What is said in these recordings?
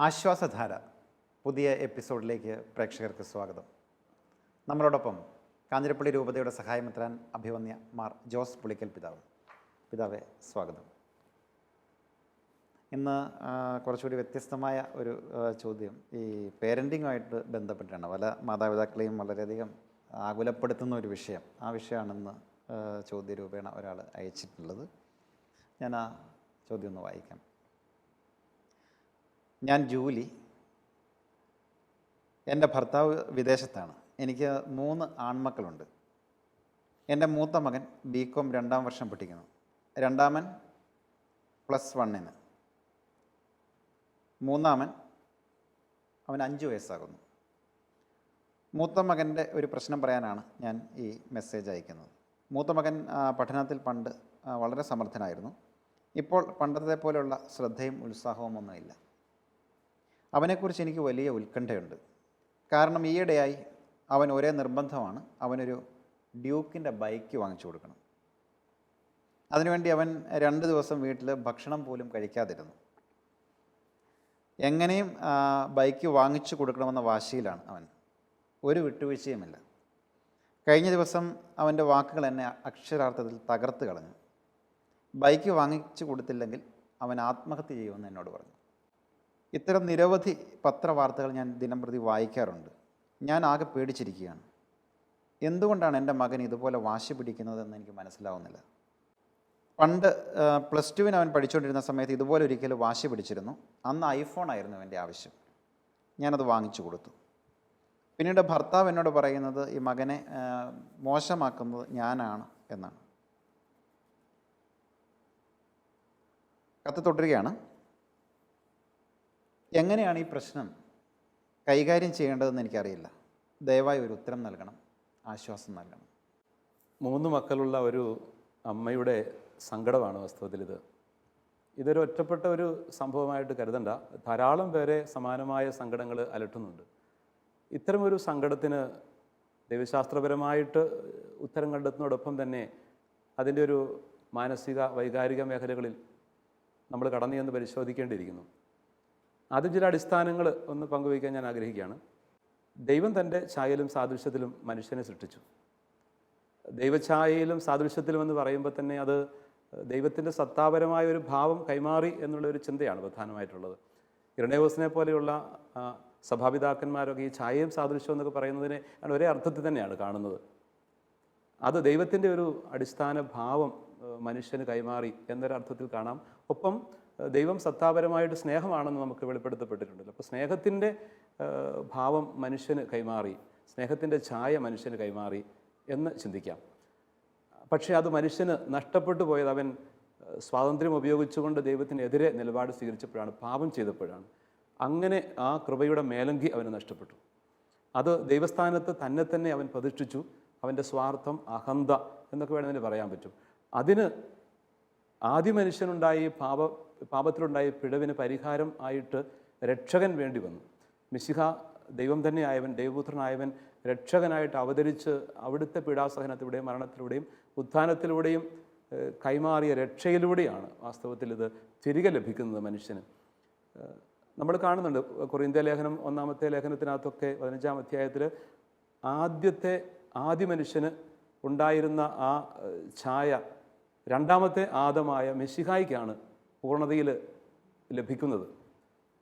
ആശ്വാസധാര പുതിയ എപ്പിസോഡിലേക്ക് പ്രേക്ഷകർക്ക് സ്വാഗതം. നമ്മളോടൊപ്പം കാഞ്ഞിരപ്പള്ളി രൂപതയുടെ സഹായമെത്രാൻ അഭിവന്യ മാർ ജോസ് പുളിക്കൽ പിതാവെ സ്വാഗതം. ഇന്ന് കുറച്ചുകൂടി വ്യത്യസ്തമായ ഒരു ചോദ്യം ഈ പേരൻറ്റിങ്ങുമായിട്ട് ബന്ധപ്പെട്ടാണ്. പല മാതാപിതാക്കളെയും വളരെയധികം ആകുലപ്പെടുത്തുന്ന ഒരു വിഷയം. ആ വിഷയമാണെന്ന് ചോദ്യരൂപേണ ഒരാൾ അയച്ചിട്ടുള്ളത്. ഞാൻ ആ ചോദ്യം ഒന്ന് വായിക്കാം. ഞാൻ ജൂലി, എൻ്റെ ഭർത്താവ് വിദേശത്താണ്. എനിക്ക് 3 ആൺമക്കളുണ്ട്. എൻ്റെ മൂത്ത മകൻ BCom 2ാം വർഷം പഠിക്കുന്നു. രണ്ടാമൻ +1. മൂന്നാമൻ അവൻ 5 വയസ്സാകുന്നു. മൂത്ത മകൻ്റെ ഒരു പ്രശ്നം പറയാനാണ് ഞാൻ ഈ മെസ്സേജ് അയക്കുന്നത്. മൂത്ത മകൻ പഠനത്തിൽ പണ്ട് വളരെ സമർത്ഥനായിരുന്നു. ഇപ്പോൾ പണ്ടത്തെ പോലെയുള്ള ശ്രദ്ധയും ഉത്സാഹവും ഒന്നുമില്ല. അവനെക്കുറിച്ച് എനിക്ക് വലിയ ഉത്കണ്ഠയുണ്ട്. കാരണം ഈയിടെയായി അവൻ ഒരേ നിർബന്ധമാണ്, അവനൊരു ഡ്യൂക്കിൻ്റെ ബൈക്ക് വാങ്ങിച്ചു കൊടുക്കണം. അതിനുവേണ്ടി അവൻ 2 ദിവസം വീട്ടിൽ ഭക്ഷണം പോലും കഴിക്കാതിരുന്നു. എങ്ങനെയും ബൈക്ക് വാങ്ങിച്ചു കൊടുക്കണമെന്ന വാശിയിലാണ് അവൻ. ഒരു വിട്ടുവീഴ്ചയുമില്ല. കഴിഞ്ഞ ദിവസം അവൻ്റെ വാക്കുകൾ എന്നെ അക്ഷരാർത്ഥത്തിൽ തകർത്ത് കളഞ്ഞു. ബൈക്ക് വാങ്ങിച്ചു കൊടുത്തില്ലെങ്കിൽ അവൻ ആത്മഹത്യ ചെയ്യുമെന്ന് എന്നോട് പറഞ്ഞു. ഇത്തരം നിരവധി പത്രവാർത്തകൾ ഞാൻ ദിനംപ്രതി വായിക്കാറുണ്ട്. ഞാൻ ആകെ പേടിച്ചിരിക്കുകയാണ്. എന്തുകൊണ്ടാണ് എൻ്റെ മകൻ ഇതുപോലെ വാശി പിടിക്കുന്നതെന്ന് എനിക്ക് മനസ്സിലാവുന്നില്ല. പണ്ട് +2 അവൻ പഠിച്ചുകൊണ്ടിരുന്ന സമയത്ത് ഇതുപോലെ ഒരിക്കലും വാശി പിടിച്ചിരുന്നു. അന്ന് iPhone ആയിരുന്നു എൻ്റെ ആവശ്യം. ഞാനത് വാങ്ങിച്ചു കൊടുത്തു. പിന്നീട് ഭർത്താവ് എന്നോട് പറയുന്നത് ഈ മകനെ മോശമാക്കുന്നത് ഞാനാണ് എന്നാണ്. കത്ത് തുടരുകയാണ്. എങ്ങനെയാണ് ഈ പ്രശ്നം കൈകാര്യം ചെയ്യേണ്ടതെന്ന് എനിക്കറിയില്ല. ദയവായി ഒരു ഉത്തരം നൽകണം, ആശ്വാസം നൽകണം. 3 മക്കളുള്ള ഒരു അമ്മയുടെ സങ്കടമാണ് വാസ്തവത്തിൽ ഇത്. ഇതൊരു ഒറ്റപ്പെട്ട ഒരു സംഭവമായിട്ട് കരുതണ്ട. ധാരാളം പേരെ സമാനമായ സങ്കടങ്ങൾ അലട്ടുന്നുണ്ട്. ഇത്തരമൊരു സങ്കടത്തിന് ദൈവശാസ്ത്രപരമായിട്ട് ഉത്തരം കണ്ടെത്തുന്നതോടൊപ്പം തന്നെ അതിൻ്റെ ഒരു മാനസിക വൈകാരിക മേഖലകളിൽ നമ്മൾ കടന്നു ചെന്ന് പരിശോധിക്കേണ്ടിയിരിക്കുന്നു. ആദ്യം ചില അടിസ്ഥാനങ്ങൾ ഒന്ന് പങ്കുവയ്ക്കാൻ ഞാൻ ആഗ്രഹിക്കുകയാണ്. ദൈവം തൻ്റെ ഛായയിലും സാദൃശ്യത്തിലും മനുഷ്യനെ സൃഷ്ടിച്ചു. ദൈവഛായയിലും സാദൃശ്യത്തിലും എന്ന് പറയുമ്പോൾ തന്നെ അത് ദൈവത്തിൻ്റെ സത്താപരമായ ഒരു ഭാവം കൈമാറി എന്നുള്ളൊരു ചിന്തയാണ് പ്രധാനമായിട്ടുള്ളത്. ഇരണേവസിനെ പോലെയുള്ള സഭാപിതാക്കന്മാരൊക്കെ ഈ ഛായയും സാദൃശ്യം എന്നൊക്കെ പറയുന്നതിനെ ഒരേ അർത്ഥത്തിൽ തന്നെയാണ് കാണുന്നത്. അത് ദൈവത്തിൻ്റെ ഒരു അടിസ്ഥാന ഭാവം മനുഷ്യന് കൈമാറി എന്നൊരർത്ഥത്തിൽ കാണാം. ഒപ്പം ദൈവം സത്താപരമായിട്ട് സ്നേഹമാണെന്ന് നമുക്ക് വെളിപ്പെടുത്തപ്പെട്ടിട്ടുണ്ടല്ലോ. അപ്പോൾ സ്നേഹത്തിൻ്റെ ഭാവം മനുഷ്യന് കൈമാറി, സ്നേഹത്തിൻ്റെ ഛായ മനുഷ്യന് കൈമാറി എന്ന് ചിന്തിക്കാം. പക്ഷേ അത് മനുഷ്യന് നഷ്ടപ്പെട്ടു പോയത് അവൻ സ്വാതന്ത്ര്യം ഉപയോഗിച്ചുകൊണ്ട് ദൈവത്തിനെതിരെ നിലപാട് സ്വീകരിച്ചപ്പോഴാണ്, പാപം ചെയ്തപ്പോഴാണ്. അങ്ങനെ ആ കൃപയുടെ മേലങ്കി അവന് നഷ്ടപ്പെട്ടു. അത് ദൈവസ്ഥാനത്ത് തന്നെ അവൻ പ്രതിഷ്ഠിച്ചു. അവൻ്റെ സ്വാർത്ഥം, അഹന്ത എന്നൊക്കെ വേണമെങ്കിൽ പറയാൻ പറ്റും. അതിന് ആദ്യ മനുഷ്യനുണ്ടായി പാപത്തിലുണ്ടായ പിഴവിന് പരിഹാരം ആയിട്ട് രക്ഷകൻ വേണ്ടി വന്നു. മിശിഹ ദൈവം തന്നെയായവൻ, ദൈവപുത്രനായവൻ രക്ഷകനായിട്ട് അവതരിച്ച് അവിടുത്തെ പീഡാസഹനത്തിലൂടെയും മരണത്തിലൂടെയും ഉത്ഥാനത്തിലൂടെയും കൈമാറിയ രക്ഷയിലൂടെയാണ് വാസ്തവത്തിൽ ഇത് തിരികെ ലഭിക്കുന്നത് മനുഷ്യന്. നമ്മൾ കാണുന്നുണ്ട് കൊറിന്ത്യ ലേഖനം 1-ാമത്തെ ലേഖനത്തിനകത്തൊക്കെ 15-ാം അധ്യായത്തിൽ ആദ്യ മനുഷ്യന് ഉണ്ടായിരുന്ന ആ ഛായ 2ാമത്തെ ആദമായ മെശിഹായ്ക്കാണ് പൂർണ്ണതയിൽ ലഭിക്കുന്നത്.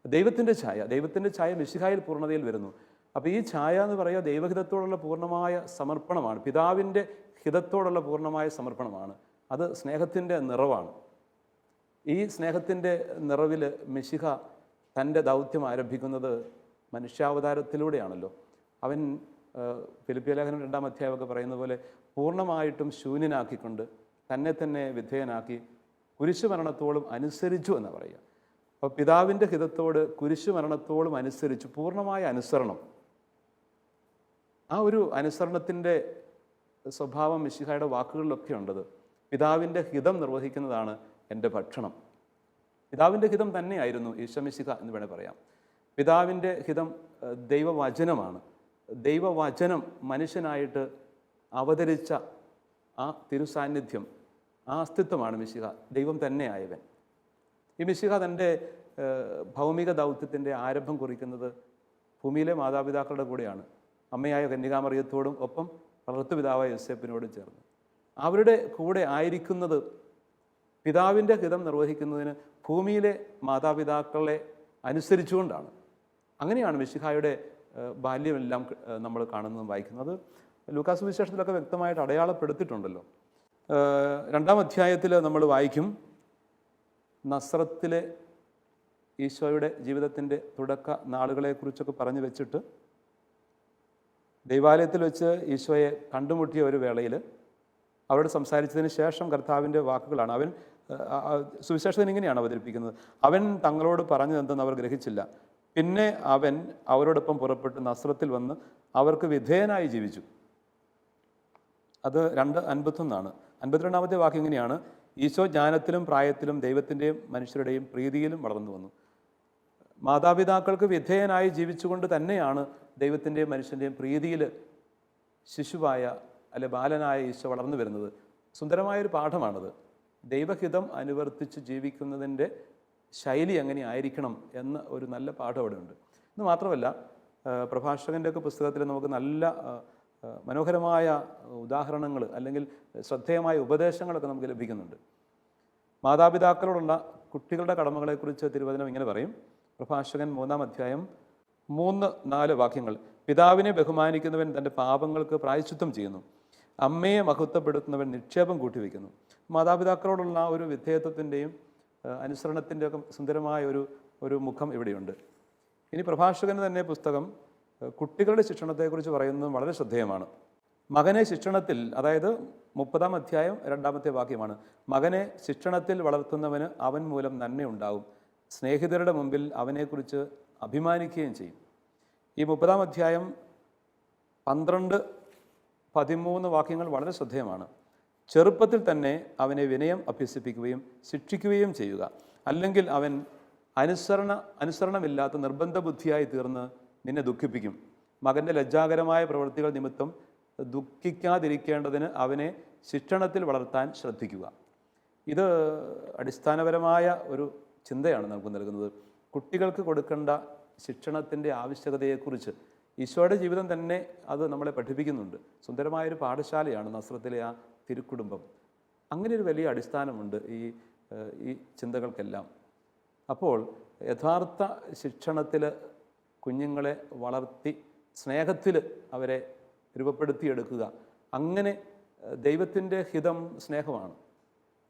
ദൈവത്തിൻ്റെ ഛായ മെശിഹായിൽ പൂർണ്ണതയിൽ വരുന്നു. അപ്പോൾ ഈ ഛായ എന്ന് പറയുക ദൈവഹിതത്തോടുള്ള പൂർണ്ണമായ സമർപ്പണമാണ്, പിതാവിൻ്റെ ഹിതത്തോടുള്ള പൂർണ്ണമായ സമർപ്പണമാണ്. അത് സ്നേഹത്തിൻ്റെ നിറവാണ്. ഈ സ്നേഹത്തിൻ്റെ നിറവിൽ മെശിഹ തൻ്റെ ദൗത്യം ആരംഭിക്കുന്നത് മനുഷ്യാവതാരത്തിലൂടെയാണല്ലോ. അവൻ ഫിലിപ്പിയ ലേഖനം 2-ാം അധ്യായമൊക്കെ പറയുന്ന പോലെ പൂർണ്ണമായിട്ടും ശൂന്യനാക്കിക്കൊണ്ട് തന്നെ വിധേയനാക്കി കുരിശുമരണത്തോളം അനുസരിച്ചു എന്ന് പറയുക. അപ്പോൾ പിതാവിൻ്റെ ഹിതത്തോട് കുരിശുമരണത്തോളം അനുസരിച്ചു, പൂർണ്ണമായ അനുസരണം. ആ ഒരു അനുസരണത്തിൻ്റെ സ്വഭാവം മിശിഹായുടെ വാക്കുകളിലൊക്കെ ഉണ്ടത്. പിതാവിൻ്റെ ഹിതം നിർവഹിക്കുന്നതാണ് എൻ്റെ ഭക്ഷണം. പിതാവിൻ്റെ ഹിതം തന്നെയായിരുന്നു ഈശോമിശിഹ എന്ന് വേണേൽ പറയാം. പിതാവിൻ്റെ ഹിതം ദൈവവചനമാണ്. ദൈവവചനം മനുഷ്യനായിട്ട് അവതരിച്ച ആ തിരുസാന്നിധ്യം, ആ അസ്തിത്വമാണ് മിശിഹ, ദൈവം തന്നെയായവൻ. ഈ മിശിഹ തൻ്റെ ഭൗമിക ദൗത്യത്തിൻ്റെ ആരംഭം കുറിക്കുന്നത് ഭൂമിയിലെ മാതാപിതാക്കളുടെ കൂടെയാണ്. അമ്മയായ കന്യകാമറിയത്തോടും ഒപ്പം വളർത്തുപിതാവായ യോസേപ്പിനോടും ചേർന്ന് അവരുടെ കൂടെ ആയിരിക്കുന്നത് പിതാവിൻ്റെ ഹിതം നിർവഹിക്കുന്നതിന് ഭൂമിയിലെ മാതാപിതാക്കളെ അനുസരിച്ചുകൊണ്ടാണ്. അങ്ങനെയാണ് മിശിഹായുടെ ബാല്യമെല്ലാം നമ്മൾ കാണുന്നതും വായിക്കുന്നത്. ലൂക്കാസ് വിശേഷത്തിലൊക്കെ വ്യക്തമായിട്ട് അടയാളപ്പെടുത്തിയിട്ടുണ്ടല്ലോ. 2-ാം അധ്യായത്തിൽ നമ്മൾ വായിക്കും, നസ്രത്തിലെ ഈശോയുടെ ജീവിതത്തിൻ്റെ തുടക്ക നാളുകളെക്കുറിച്ചൊക്കെ പറഞ്ഞു വെച്ചിട്ട് ദൈവാലയത്തിൽ വെച്ച് ഈശോയെ കണ്ടുമുട്ടിയ ഒരു വേളയിൽ അവരോട് സംസാരിച്ചതിന് ശേഷം കർത്താവിൻ്റെ വാക്കുകളാണ്. അവൻ സുവിശേഷത്തിൽ ഇങ്ങനെയാണ് അവതരിപ്പിക്കുന്നത്: അവൻ തങ്ങളോട് പറഞ്ഞതെന്തെന്ന് അവർ ഗ്രഹിച്ചില്ല. പിന്നെ അവൻ അവരോടൊപ്പം പുറപ്പെട്ട് നസ്രത്തിൽ വന്ന് അവർക്ക് വിധേയനായി ജീവിച്ചു. അത് 2:51. 52-ാമത്തെ വാക്യം ഇങ്ങനെയാണ്: ഈശോ ജ്ഞാനത്തിലും പ്രായത്തിലും ദൈവത്തിൻ്റെയും മനുഷ്യരുടെയും പ്രീതിയിലും വളർന്നു വന്നു. മാതാപിതാക്കൾക്ക് വിധേയനായി ജീവിച്ചുകൊണ്ട് തന്നെയാണ് ദൈവത്തിൻ്റെയും മനുഷ്യൻ്റെയും പ്രീതിയിൽ ശിശുവായ അല്ലെ ബാലനായ ഈശോ വളർന്നു വരുന്നത്. സുന്ദരമായൊരു പാഠമാണത്. ദൈവഹിതം അനുവർത്തിച്ച് ജീവിക്കുന്നതിൻ്റെ ശൈലി എങ്ങനെ ആയിരിക്കണം എന്ന ഒരു നല്ല പാഠം അവിടെ ഉണ്ട്. ഇത് മാത്രമല്ല, പ്രഭാഷകൻ്റെയൊക്കെ പുസ്തകത്തിൽ നമുക്ക് നല്ല മനോഹരമായ ഉദാഹരണങ്ങൾ അല്ലെങ്കിൽ ശ്രദ്ധേയമായ ഉപദേശങ്ങളൊക്കെ നമുക്ക് ലഭിക്കുന്നുണ്ട്. മാതാപിതാക്കളോടുള്ള കുട്ടികളുടെ കടമകളെക്കുറിച്ച് തിരുവചനം ഇങ്ങനെ പറയും. പ്രഭാഷകൻ 3-ാം അധ്യായം 3-4 വാക്യങ്ങൾ: പിതാവിനെ ബഹുമാനിക്കുന്നവൻ തൻ്റെ പാപങ്ങൾക്ക് പ്രായശ്ചിത്തം ചെയ്യുന്നു, അമ്മയെ മഹത്വപ്പെടുത്തുന്നവൻ നിക്ഷേപം കൂട്ടിവെക്കുന്നു. മാതാപിതാക്കളോടുള്ള ഒരു വിധേയത്വത്തിൻ്റെയും അനുസരണത്തിൻ്റെയൊക്കെ സുന്ദരമായ ഒരു മുഖം ഇവിടെയുണ്ട്. ഇനി പ്രഭാഷകന് തന്നെ പുസ്തകം കുട്ടികളുടെ ശിക്ഷണത്തെക്കുറിച്ച് പറയുന്നതും വളരെ ശ്രദ്ധേയമാണ്. മകനെ ശിക്ഷണത്തിൽ, അതായത് 30-ാം അധ്യായം 2-ാമത്തെ വാക്യമാണ്: മകനെ ശിക്ഷണത്തിൽ വളർത്തുന്നവന് അവൻ മൂലം നന്മയുണ്ടാവും, സ്നേഹിതരുടെ മുമ്പിൽ അവനെക്കുറിച്ച് അഭിമാനിക്കുകയും ചെയ്യും. ഈ 30-ാം അധ്യായം 12-13 വാക്യങ്ങൾ വളരെ ശ്രദ്ധേയമാണ്. ചെറുപ്പത്തിൽ തന്നെ അവനെ വിനയം അഭ്യസിപ്പിക്കുകയും ശിക്ഷിക്കുകയും ചെയ്യുക, അല്ലെങ്കിൽ അവൻ അനുസരണമില്ലാത്ത നിർബന്ധ ബുദ്ധിയായി തീർന്ന് നിന്നെ ദുഃഖിപ്പിക്കും. മകൻ്റെ ലജ്ജാകരമായ പ്രവൃത്തികൾ നിമിത്തം ദുഃഖിക്കാതിരിക്കേണ്ടതിന് അവനെ ശിക്ഷണത്തിൽ വളർത്താൻ ശ്രദ്ധിക്കുക. ഇത് അടിസ്ഥാനപരമായ ഒരു ചിന്തയാണ് നമുക്ക് നൽകുന്നത്. കുട്ടികൾക്ക് കൊടുക്കേണ്ട ശിക്ഷണത്തിൻ്റെ ആവശ്യകതയെക്കുറിച്ച് ഈശോയുടെ ജീവിതം തന്നെ അത് നമ്മളെ പഠിപ്പിക്കുന്നുണ്ട്. സുന്ദരമായൊരു പാഠശാലയാണ് നസ്രത്തിലെ ആ തിരുക്കുടുംബം. അങ്ങനെ ഒരു വലിയ അടിസ്ഥാനമുണ്ട് ഈ ചിന്തകൾക്കെല്ലാം. അപ്പോൾ യഥാർത്ഥ ശിക്ഷണത്തിൽ കുഞ്ഞുങ്ങളെ വളർത്തി സ്നേഹത്തിൽ അവരെ രൂപപ്പെടുത്തിയെടുക്കുക. അങ്ങനെ ദൈവത്തിൻ്റെ ഹിതം സ്നേഹമാണ്,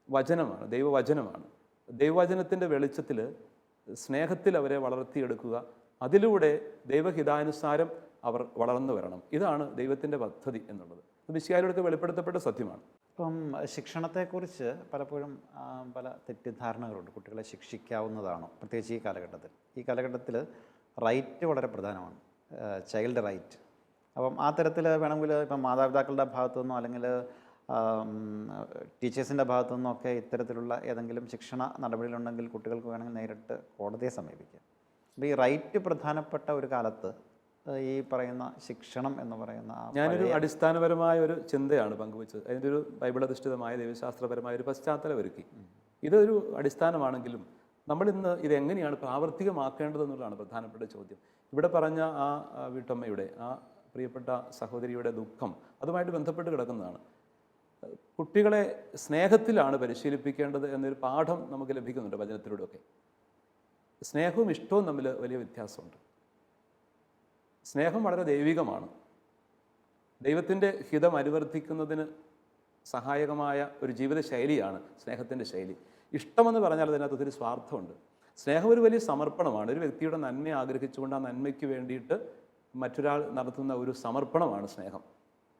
വചനമാണ്, ദൈവവചനമാണ്. ദൈവവചനത്തിൻ്റെ വെളിച്ചത്തിൽ സ്നേഹത്തിൽ അവരെ വളർത്തിയെടുക്കുക. അതിലൂടെ ദൈവഹിതാനുസാരം അവർ വളർന്നു വരണം. ഇതാണ് ദൈവത്തിൻ്റെ പദ്ധതി എന്നുള്ളത് മിശിഹായിലൂടെ വെളിപ്പെടുത്തപ്പെട്ട സത്യമാണ്. ഇപ്പം ശിക്ഷണത്തെക്കുറിച്ച് പലപ്പോഴും പല തെറ്റിദ്ധാരണകളുണ്ട്. കുട്ടികളെ ശിക്ഷിക്കാവുന്നതാണോ, പ്രത്യേകിച്ച് ഈ കാലഘട്ടത്തിൽ റൈറ്റ് വളരെ പ്രധാനമാണ്, ചൈൽഡ് റൈറ്റ്. അപ്പം ആ തരത്തിൽ വേണമെങ്കിൽ ഇപ്പം മാതാപിതാക്കളുടെ ഭാഗത്തുനിന്നോ അല്ലെങ്കിൽ ടീച്ചേഴ്സിൻ്റെ ഭാഗത്തു നിന്നൊക്കെ ഇത്തരത്തിലുള്ള ഏതെങ്കിലും ശിക്ഷണ നടപടികളുണ്ടെങ്കിൽ കുട്ടികൾക്ക് വേണമെങ്കിൽ നേരിട്ട് കോടതിയെ സമീപിക്കാം. അപ്പോൾ ഈ റൈറ്റ് പ്രധാനപ്പെട്ട ഒരു കാലത്ത് ഈ പറയുന്ന ശിക്ഷണം എന്ന് പറയുന്ന ഞാനൊരു അടിസ്ഥാനപരമായ ഒരു ചിന്തയാണ് പങ്കുവച്ചത്. അതിൻ്റെ ഒരു ബൈബിൾ അധിഷ്ഠിതമായ ദൈവശാസ്ത്രപരമായ ഒരു പശ്ചാത്തലം ഒരുക്കി. ഇതൊരു അടിസ്ഥാനമാണെങ്കിലും നമ്മളിന്ന് ഇതെങ്ങനെയാണ് പ്രാവർത്തികമാക്കേണ്ടതെന്നുള്ളതാണ് പ്രധാനപ്പെട്ട ചോദ്യം. ഇവിടെ പറഞ്ഞ ആ വീട്ടമ്മയുടെ, ആ പ്രിയപ്പെട്ട സഹോദരിയുടെ ദുഃഖം അതുമായിട്ട് ബന്ധപ്പെട്ട് കിടക്കുന്നതാണ്. കുട്ടികളെ സ്നേഹത്തിലാണ് പരിശീലിപ്പിക്കേണ്ടത് എന്നൊരു പാഠം നമുക്ക് ലഭിക്കുന്നുണ്ട് വചനത്തിലൂടെയൊക്കെ. സ്നേഹവും ഇഷ്ടവും തമ്മിൽ വലിയ വ്യത്യാസമുണ്ട്. സ്നേഹം വളരെ ദൈവികമാണ്. ദൈവത്തിൻ്റെ ഹിതം അനുവർത്തിക്കുന്നതിന് സഹായകമായ ഒരു ജീവിത ശൈലിയാണ് സ്നേഹത്തിൻ്റെ ശൈലി. ഇഷ്ടമെന്ന് പറഞ്ഞാൽ അതിനകത്ത് ഒത്തിരി സ്വാർത്ഥമുണ്ട്. സ്നേഹം ഒരു വലിയ സമർപ്പണമാണ്. ഒരു വ്യക്തിയുടെ നന്മ ആഗ്രഹിച്ചുകൊണ്ട് ആ നന്മയ്ക്ക് വേണ്ടിയിട്ട് മറ്റൊരാൾ നടത്തുന്ന ഒരു സമർപ്പണമാണ് സ്നേഹം.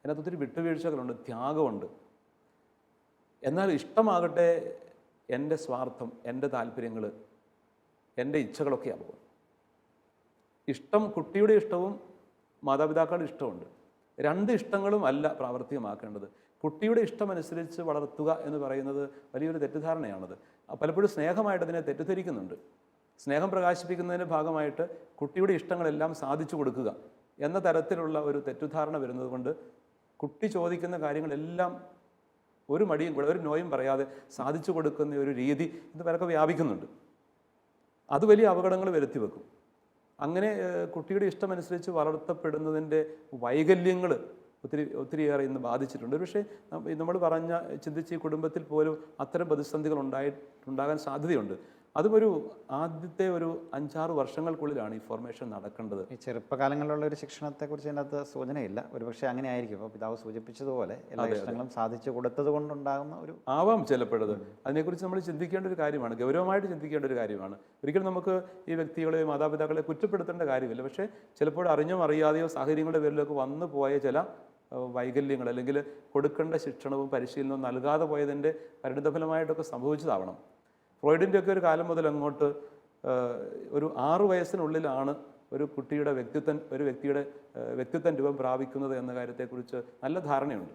അതിനകത്ത് ഒത്തിരി വിട്ടുവീഴ്ചകളുണ്ട്, ത്യാഗമുണ്ട്. എന്നാൽ ഇഷ്ടമാകട്ടെ എൻ്റെ സ്വാർത്ഥം, എൻ്റെ താല്പര്യങ്ങൾ, എൻ്റെ ഇച്ഛകളൊക്കെയാണ് പോകുന്നത്. ഇഷ്ടം, കുട്ടിയുടെ ഇഷ്ടവും മാതാപിതാക്കളുടെ ഇഷ്ടമുണ്ട്. രണ്ട് ഇഷ്ടങ്ങളും അല്ല പ്രാവർത്തികമാക്കേണ്ടത്. കുട്ടിയുടെ ഇഷ്ടമനുസരിച്ച് വളർത്തുക എന്ന് പറയുന്നത് വലിയൊരു തെറ്റിദ്ധാരണയാണത്. പലപ്പോഴും സ്നേഹമായിട്ട് അതിനെ തെറ്റിദ്ധരിക്കുന്നുണ്ട്. സ്നേഹം പ്രകാശിപ്പിക്കുന്നതിൻ്റെ ഭാഗമായിട്ട് കുട്ടിയുടെ ഇഷ്ടങ്ങളെല്ലാം സാധിച്ചു കൊടുക്കുക എന്ന തരത്തിലുള്ള ഒരു തെറ്റിദ്ധാരണ വരുന്നത് കൊണ്ട് കുട്ടി ചോദിക്കുന്ന കാര്യങ്ങളെല്ലാം ഒരു മടിയും കൂടെ, ഒരു നോയും പറയാതെ സാധിച്ചു കൊടുക്കുന്ന ഒരു രീതി ഇത് പലക്കെ വ്യാപിക്കുന്നുണ്ട്. അത് വലിയ അപകടങ്ങൾ വരുത്തി വെക്കും. അങ്ങനെ കുട്ടിയുടെ ഇഷ്ടമനുസരിച്ച് വളർത്തപ്പെടുന്നതിൻ്റെ വൈകല്യങ്ങൾ ഒത്തിരിയേറെ ഇന്ന് ബാധിച്ചിട്ടുണ്ട്. പക്ഷേ നമ്മൾ ചിന്തിച്ച് ഈ കുടുംബത്തിൽ പോലും അത്തരം പ്രതിസന്ധികൾ ഉണ്ടാകാൻ സാധ്യതയുണ്ട്. അതും ആദ്യത്തെ ഒരു 5-6 വർഷങ്ങൾക്കുള്ളിലാണ് ഈ ഫോർമേഷൻ നടക്കേണ്ടത്. ഈ ചെറുപ്പകാലങ്ങളിലുള്ള ഒരു ശിക്ഷണത്തെക്കുറിച്ച് അതിനകത്ത് സൂചനയില്ല. ഒരുപക്ഷെ അങ്ങനെ ആയിരിക്കും. അപ്പോൾ പിതാവ് സൂചിപ്പിച്ചതുപോലെ എല്ലാ ഇഷ്ടങ്ങളും സാധിച്ചു കൊടുത്തത് കൊണ്ടുണ്ടാകുന്ന ഒരു ആവാം ചിലപ്പോഴത്. അതിനെക്കുറിച്ച് നമ്മൾ ചിന്തിക്കേണ്ട ഒരു കാര്യമാണ്, ഗൗരവമായിട്ട് ചിന്തിക്കേണ്ട ഒരു കാര്യമാണ്. ഒരിക്കലും നമുക്ക് ഈ വ്യക്തികളെ മാതാപിതാക്കളെ കുറ്റപ്പെടുത്തേണ്ട കാര്യമില്ല. പക്ഷേ ചിലപ്പോൾ അറിഞ്ഞോ അറിയാതെയോ സാഹചര്യങ്ങളുടെ പേരിലൊക്കെ വന്നു പോയ ചില വൈകല്യങ്ങൾ അല്ലെങ്കിൽ കൊടുക്കേണ്ട ശിക്ഷണവും പരിശീലനവും നൽകാതെ പോയതിൻ്റെ പരിണിതഫലമായിട്ടൊക്കെ സംഭവിച്ചതാവണം. ഫ്രോയിഡിൻ്റെ ഒക്കെ ഒരു കാലം മുതൽ അങ്ങോട്ട് ഒരു 6 വയസ്സിനുള്ളിലാണ് ഒരു വ്യക്തിയുടെ വ്യക്തിത്വം രൂപം പ്രാപിക്കുന്നത് എന്ന കാര്യത്തെക്കുറിച്ച് നല്ല ധാരണയുണ്ട്.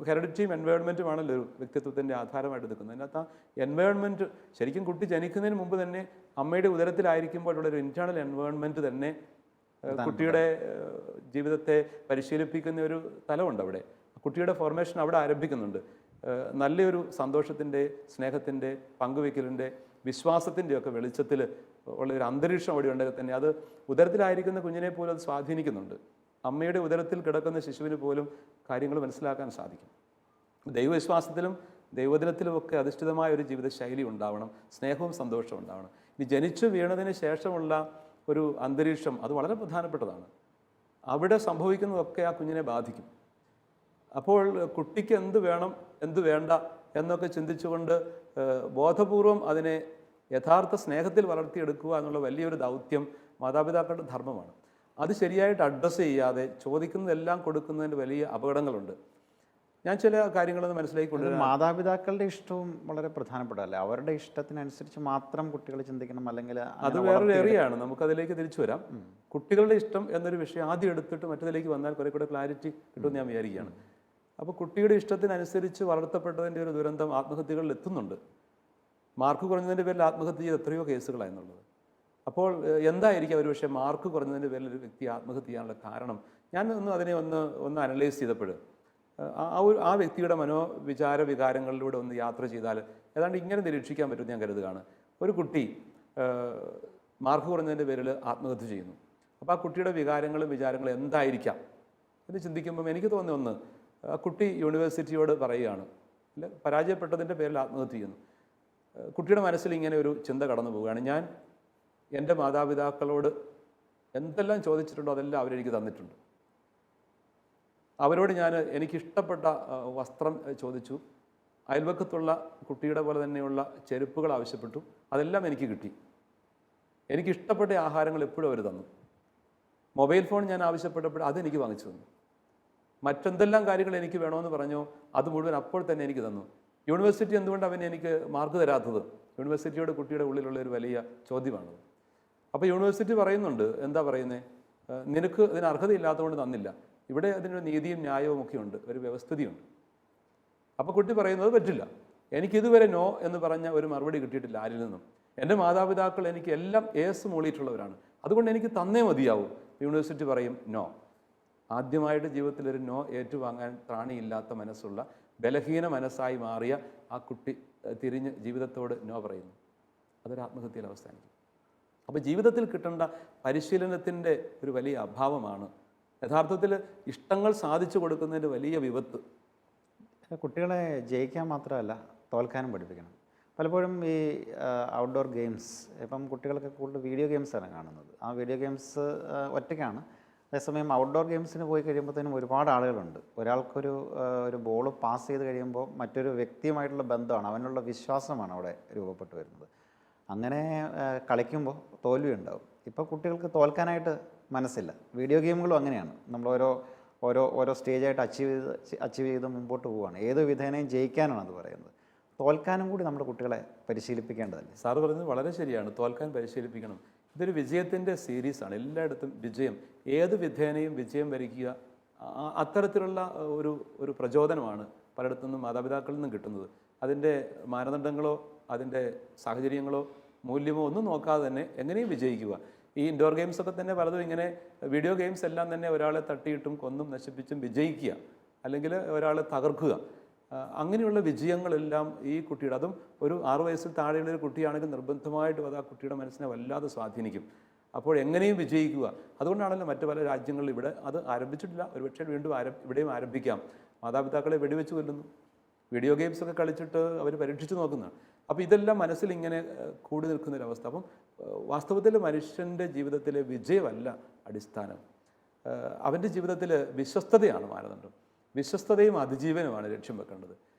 ഹെറിഡിറ്റിയും എൻവയോൺമെൻറ്റുമാണല്ലോ ഒരു വ്യക്തിത്വത്തിൻ്റെ ആധാരമായിട്ട് നിൽക്കുന്നത്. അതിനകത്ത് ആ എൻവയോൺമെൻറ്റ് ശരിക്കും കുട്ടി ജനിക്കുന്നതിന് മുമ്പ് തന്നെ അമ്മയുടെ ഉദരത്തിലായിരിക്കുമ്പോഴുള്ള ഒരു ഇൻറ്റേർണൽ എൻവയോൺമെൻറ്റ് തന്നെ കുട്ടിയുടെ ജീവിതത്തെ പരിശീലിപ്പിക്കുന്ന ഒരു തലമുണ്ട് അവിടെ. കുട്ടിയുടെ ഫോർമേഷൻ അവിടെ ആരംഭിക്കുന്നുണ്ട്. നല്ലൊരു സന്തോഷത്തിൻ്റെ, സ്നേഹത്തിൻ്റെ, പങ്കുവെക്കലിൻ്റെ, വിശ്വാസത്തിൻ്റെ ഒക്കെ വെളിച്ചത്തിൽ ഉള്ള ഒരു അന്തരീക്ഷം അവിടെ ഉണ്ടെങ്കിൽ തന്നെ അത് ഉദരത്തിലായിരിക്കുന്ന കുഞ്ഞിനെ പോലും അത് സ്വാധീനിക്കുന്നുണ്ട്. അമ്മയുടെ ഉദരത്തിൽ കിടക്കുന്ന ശിശുവിന് പോലും കാര്യങ്ങൾ മനസ്സിലാക്കാൻ സാധിക്കും. ദൈവവിശ്വാസത്തിലും ദൈവദിനത്തിലുമൊക്കെ അധിഷ്ഠിതമായ ഒരു ജീവിതശൈലി ഉണ്ടാവണം, സ്നേഹവും സന്തോഷവും ഉണ്ടാവണം. ഇനി ജനിച്ചു വീണതിന് ശേഷമുള്ള ഒരു അന്തരീക്ഷം അത് വളരെ പ്രധാനപ്പെട്ടതാണ്. അവിടെ സംഭവിക്കുന്നതൊക്കെ ആ കുഞ്ഞിനെ ബാധിക്കും. അപ്പോൾ കുട്ടിക്ക് എന്ത് വേണം എന്ത് വേണ്ട എന്നൊക്കെ ചിന്തിച്ചുകൊണ്ട് ബോധപൂർവം അതിനെ യഥാർത്ഥ സ്നേഹത്തിൽ വളർത്തിയെടുക്കുക എന്നുള്ള വലിയൊരു ദൗത്യം മാതാപിതാക്കളുടെ ധർമ്മമാണ്. അത് ശരിയായിട്ട് അഡ്രസ്സ് ചെയ്യാതെ ചോദിക്കുന്നതെല്ലാം കൊടുക്കുന്നതിന് വലിയ അപകടങ്ങളുണ്ട്. ഞാൻ ചില കാര്യങ്ങളൊന്ന് മനസ്സിലാക്കി കൊണ്ടുവരാം. മാതാപിതാക്കളുടെ ഇഷ്ടവും വളരെ പ്രധാനപ്പെട്ടതല്ലേ? അവരുടെ ഇഷ്ടത്തിനനുസരിച്ച് മാത്രം കുട്ടികൾ ചിന്തിക്കണം, അല്ലെങ്കിൽ അത് വേറൊരു ഏറിയാണ്. നമുക്കതിലേക്ക് തിരിച്ചു വരാം. കുട്ടികളുടെ ഇഷ്ടം എന്നൊരു വിഷയം ആദ്യം എടുത്തിട്ട് മറ്റതിലേക്ക് വന്നാൽ കുറെ കൂടെ ക്ലാരിറ്റി കിട്ടുമെന്ന് ഞാൻ വിചാരിക്കുകയാണ്. അപ്പോൾ കുട്ടിയുടെ ഇഷ്ടത്തിനനുസരിച്ച് വളർത്തപ്പെട്ടതിൻ്റെ ഒരു ദുരന്തം ആത്മഹത്യകളിൽ എത്തുന്നുണ്ട്. മാർക്ക് കുറഞ്ഞതിൻ്റെ പേരിൽ ആത്മഹത്യ ചെയ്ത് എത്രയോ കേസുകളായെന്നുള്ളത്. അപ്പോൾ എന്തായിരിക്കും ഒരു പക്ഷേ മാർക്ക് കുറഞ്ഞതിൻ്റെ പേരിൽ ഒരു വ്യക്തി ആത്മഹത്യ ചെയ്യാനുള്ള കാരണം? ഞാൻ അതിനെ ഒന്ന് അനലൈസ് ചെയ്തപ്പോൾ ആ വ്യക്തിയുടെ മനോവിചാര വികാരങ്ങളിലൂടെ ഒന്ന് യാത്ര ചെയ്താൽ ഏതാണ്ട് ഇങ്ങനെ നിരീക്ഷിക്കാൻ പറ്റുമെന്ന് ഞാൻ കരുതുകയാണ്. ഒരു കുട്ടി മാർക്ക് കുറഞ്ഞതിൻ്റെ പേരിൽ ആത്മഹത്യ ചെയ്യുന്നു. അപ്പോൾ ആ കുട്ടിയുടെ വികാരങ്ങളും വിചാരങ്ങളും എന്തായിരിക്കാം എന്ന് ചിന്തിക്കുമ്പം എനിക്ക് തോന്നിയ ഒന്ന്, ആ കുട്ടി യൂണിവേഴ്സിറ്റിയോട് പറയുകയാണ്, അല്ല പരാജയപ്പെട്ടതിൻ്റെ പേരിൽ ആത്മഹത്യ ചെയ്യുന്നു. കുട്ടിയുടെ മനസ്സിൽ ഇങ്ങനെ ഒരു ചിന്ത കടന്നു പോവുകയാണ്, ഞാൻ എൻ്റെ മാതാപിതാക്കളോട് എന്തെല്ലാം ചോദിച്ചിട്ടുണ്ടോ അതെല്ലാം അവരെനിക്ക് തന്നിട്ടുണ്ട്. അവരോട് എനിക്കിഷ്ടപ്പെട്ട വസ്ത്രം ചോദിച്ചു, അയൽവക്കത്തുള്ള കുട്ടിയുടെ പോലെ തന്നെയുള്ള ചെരുപ്പുകൾ ആവശ്യപ്പെട്ടു, അതെല്ലാം എനിക്ക് കിട്ടി. എനിക്കിഷ്ടപ്പെട്ട ആഹാരങ്ങൾ എപ്പോഴും അവർ തന്നു. മൊബൈൽ ഫോൺ ഞാൻ ആവശ്യപ്പെട്ടപ്പോൾ അതെനിക്ക് വാങ്ങിച്ചു തന്നു. മറ്റെന്തെല്ലാം കാര്യങ്ങൾ എനിക്ക് വേണമെന്ന് പറഞ്ഞോ അത് മുഴുവൻ അപ്പോൾ തന്നെ എനിക്ക് തന്നു. യൂണിവേഴ്സിറ്റി എന്തുകൊണ്ട് എനിക്ക് മാർക്ക് തരാത്തത്? യൂണിവേഴ്സിറ്റിയോട് കുട്ടിയുടെ ഉള്ളിലുള്ള ഒരു വലിയ ചോദ്യമാണത്. അപ്പോൾ യൂണിവേഴ്സിറ്റി പറയുന്നുണ്ട്, എന്താ പറയുന്നത്, നിനക്ക് അതിന് അർഹതയില്ലാത്തതുകൊണ്ട് തന്നില്ല. ഇവിടെ അതിനൊരു നീതിയും ന്യായവും ഒക്കെ ഉണ്ട്, ഒരു വ്യവസ്ഥിതിയുണ്ട്. അപ്പോൾ കുട്ടി പറയുന്നത് പറ്റില്ല, എനിക്കിതുവരെ നോ എന്ന് പറഞ്ഞ ഒരു മറുപടി കിട്ടിയിട്ടില്ല ആരിൽ നിന്നും. എൻ്റെ മാതാപിതാക്കൾ എനിക്ക് എല്ലാം ഏസ് മൂളിയിട്ടുള്ളവരാണ്, അതുകൊണ്ട് എനിക്ക് തന്നേ മതിയാവും. യൂണിവേഴ്സിറ്റി പറയും നോ. ആദ്യമായിട്ട് ജീവിതത്തിൽ ഒരു നോ ഏറ്റുവാങ്ങാൻ ത്രാണിയില്ലാത്ത മനസ്സുള്ള ബലഹീന മനസ്സായി മാറിയ ആ കുട്ടി തിരിഞ്ഞ് ജീവിതത്തോട് നോ പറയുന്നു. അതൊരു ആത്മഹത്യയിൽ അവസാനിക്കും. അപ്പോൾ ജീവിതത്തിൽ കിട്ടേണ്ട പരിശീലനത്തിൻ്റെ ഒരു വലിയ അഭാവമാണ് യഥാർത്ഥത്തിൽ ഇഷ്ടങ്ങൾ സാധിച്ചു കൊടുക്കുന്നതിൻ്റെ വലിയ വിപത്ത്. കുട്ടികളെ ജയിക്കാൻ മാത്രമല്ല തോൽക്കാനും പഠിപ്പിക്കണം. പലപ്പോഴും ഈ ഔട്ട്ഡോർ ഗെയിംസ്, ഇപ്പം കുട്ടികളൊക്കെ കൂടുതൽ വീഡിയോ ഗെയിംസാണ് കാണുന്നത്. ആ വീഡിയോ ഗെയിംസ് ഒറ്റയ്ക്കാണ്. അതേസമയം ഔട്ട്ഡോർ ഗെയിംസിന് പോയി കഴിയുമ്പോഴത്തേനും ഒരുപാട് ആളുകളുണ്ട്. ഒരു ബോൾ പാസ് ചെയ്ത് കഴിയുമ്പോൾ മറ്റൊരു വ്യക്തിയുമായിട്ടുള്ള ബന്ധമാണ്, അവനുള്ള വിശ്വാസമാണ് അവിടെ രൂപപ്പെട്ടു വരുന്നത്. അങ്ങനെ കളിക്കുമ്പോൾ തോൽവി ഉണ്ടാവും. ഇപ്പോൾ കുട്ടികൾക്ക് തോൽക്കാനായിട്ട് മനസ്സില്ല. വീഡിയോ ഗെയിമുകളും അങ്ങനെയാണ്. നമ്മൾ ഓരോ സ്റ്റേജായിട്ട് അച്ചീവ് ചെയ്ത് മുമ്പോട്ട് പോവുകയാണ്. ഏത് വിധേനയും ജയിക്കാനാണ് അത് പറയുന്നത്. തോൽക്കാനും കൂടി നമ്മുടെ കുട്ടികളെ പരിശീലിപ്പിക്കേണ്ടതല്ലേ? സാറ് പറഞ്ഞത് വളരെ ശരിയാണ്, തോൽക്കാൻ പരിശീലിപ്പിക്കണം. ഇതൊരു വിജയത്തിൻ്റെ സീരീസാണ്. എല്ലായിടത്തും വിജയം, ഏത് വിധേനയും വിജയം വരിക്കുക, അത്തരത്തിലുള്ള ഒരു പ്രചോദനമാണ് പലയിടത്തു നിന്നും മാതാപിതാക്കളിൽ നിന്നും കിട്ടുന്നത്. അതിൻ്റെ മാനദണ്ഡങ്ങളോ അതിൻ്റെ സാഹചര്യങ്ങളോ മൂല്യമോ ഒന്നും നോക്കാതെ തന്നെ എങ്ങനെയും വിജയിക്കുക. ഈ ഇൻഡോർ ഗെയിംസൊക്കെ തന്നെ പലതും ഇങ്ങനെ, വീഡിയോ ഗെയിംസ് എല്ലാം തന്നെ ഒരാളെ തട്ടിയിട്ടും കൊന്നും നശിപ്പിച്ചും വിജയിക്കുക, അല്ലെങ്കിൽ ഒരാളെ തകർക്കുക. അങ്ങനെയുള്ള വിജയങ്ങളെല്ലാം ഈ കുട്ടിയുടെ, അതും ഒരു 6 വയസ്സിൽ താഴെയുള്ള ഒരു കുട്ടിയാണെങ്കിൽ നിർബന്ധമായിട്ടും അത് ആ കുട്ടിയുടെ മനസ്സിനെ വല്ലാതെ സ്വാധീനിക്കും. അപ്പോൾ എങ്ങനെയും വിജയിക്കുക. അതുകൊണ്ടാണല്ലോ മറ്റു പല രാജ്യങ്ങളിലും ഇവിടെ അത് ആരംഭിച്ചിട്ടില്ല, ഒരുപക്ഷെ വീണ്ടും ഇവിടെയും ആരംഭിക്കാം. മാതാപിതാക്കളെ വെടിവെച്ച് കൊല്ലുന്നു, വീഡിയോ ഗെയിംസൊക്കെ കളിച്ചിട്ട് അവർ പരീക്ഷിച്ച് നോക്കുന്നതാണ്. അപ്പോൾ ഇതെല്ലാം മനസ്സിൽ ഇങ്ങനെ കൂടി നിൽക്കുന്നൊരവസ്ഥ. അപ്പം വാസ്തവത്തിൽ മനുഷ്യൻ്റെ ജീവിതത്തിലെ വിജയമല്ല അടിസ്ഥാനം, അവൻ്റെ ജീവിതത്തിൽ വിശ്വസ്തതയാണ് മാനദണ്ഡം. വിശ്വസ്തതയും അതിജീവനുമാണ് ലക്ഷ്യം വെക്കേണ്ടത്.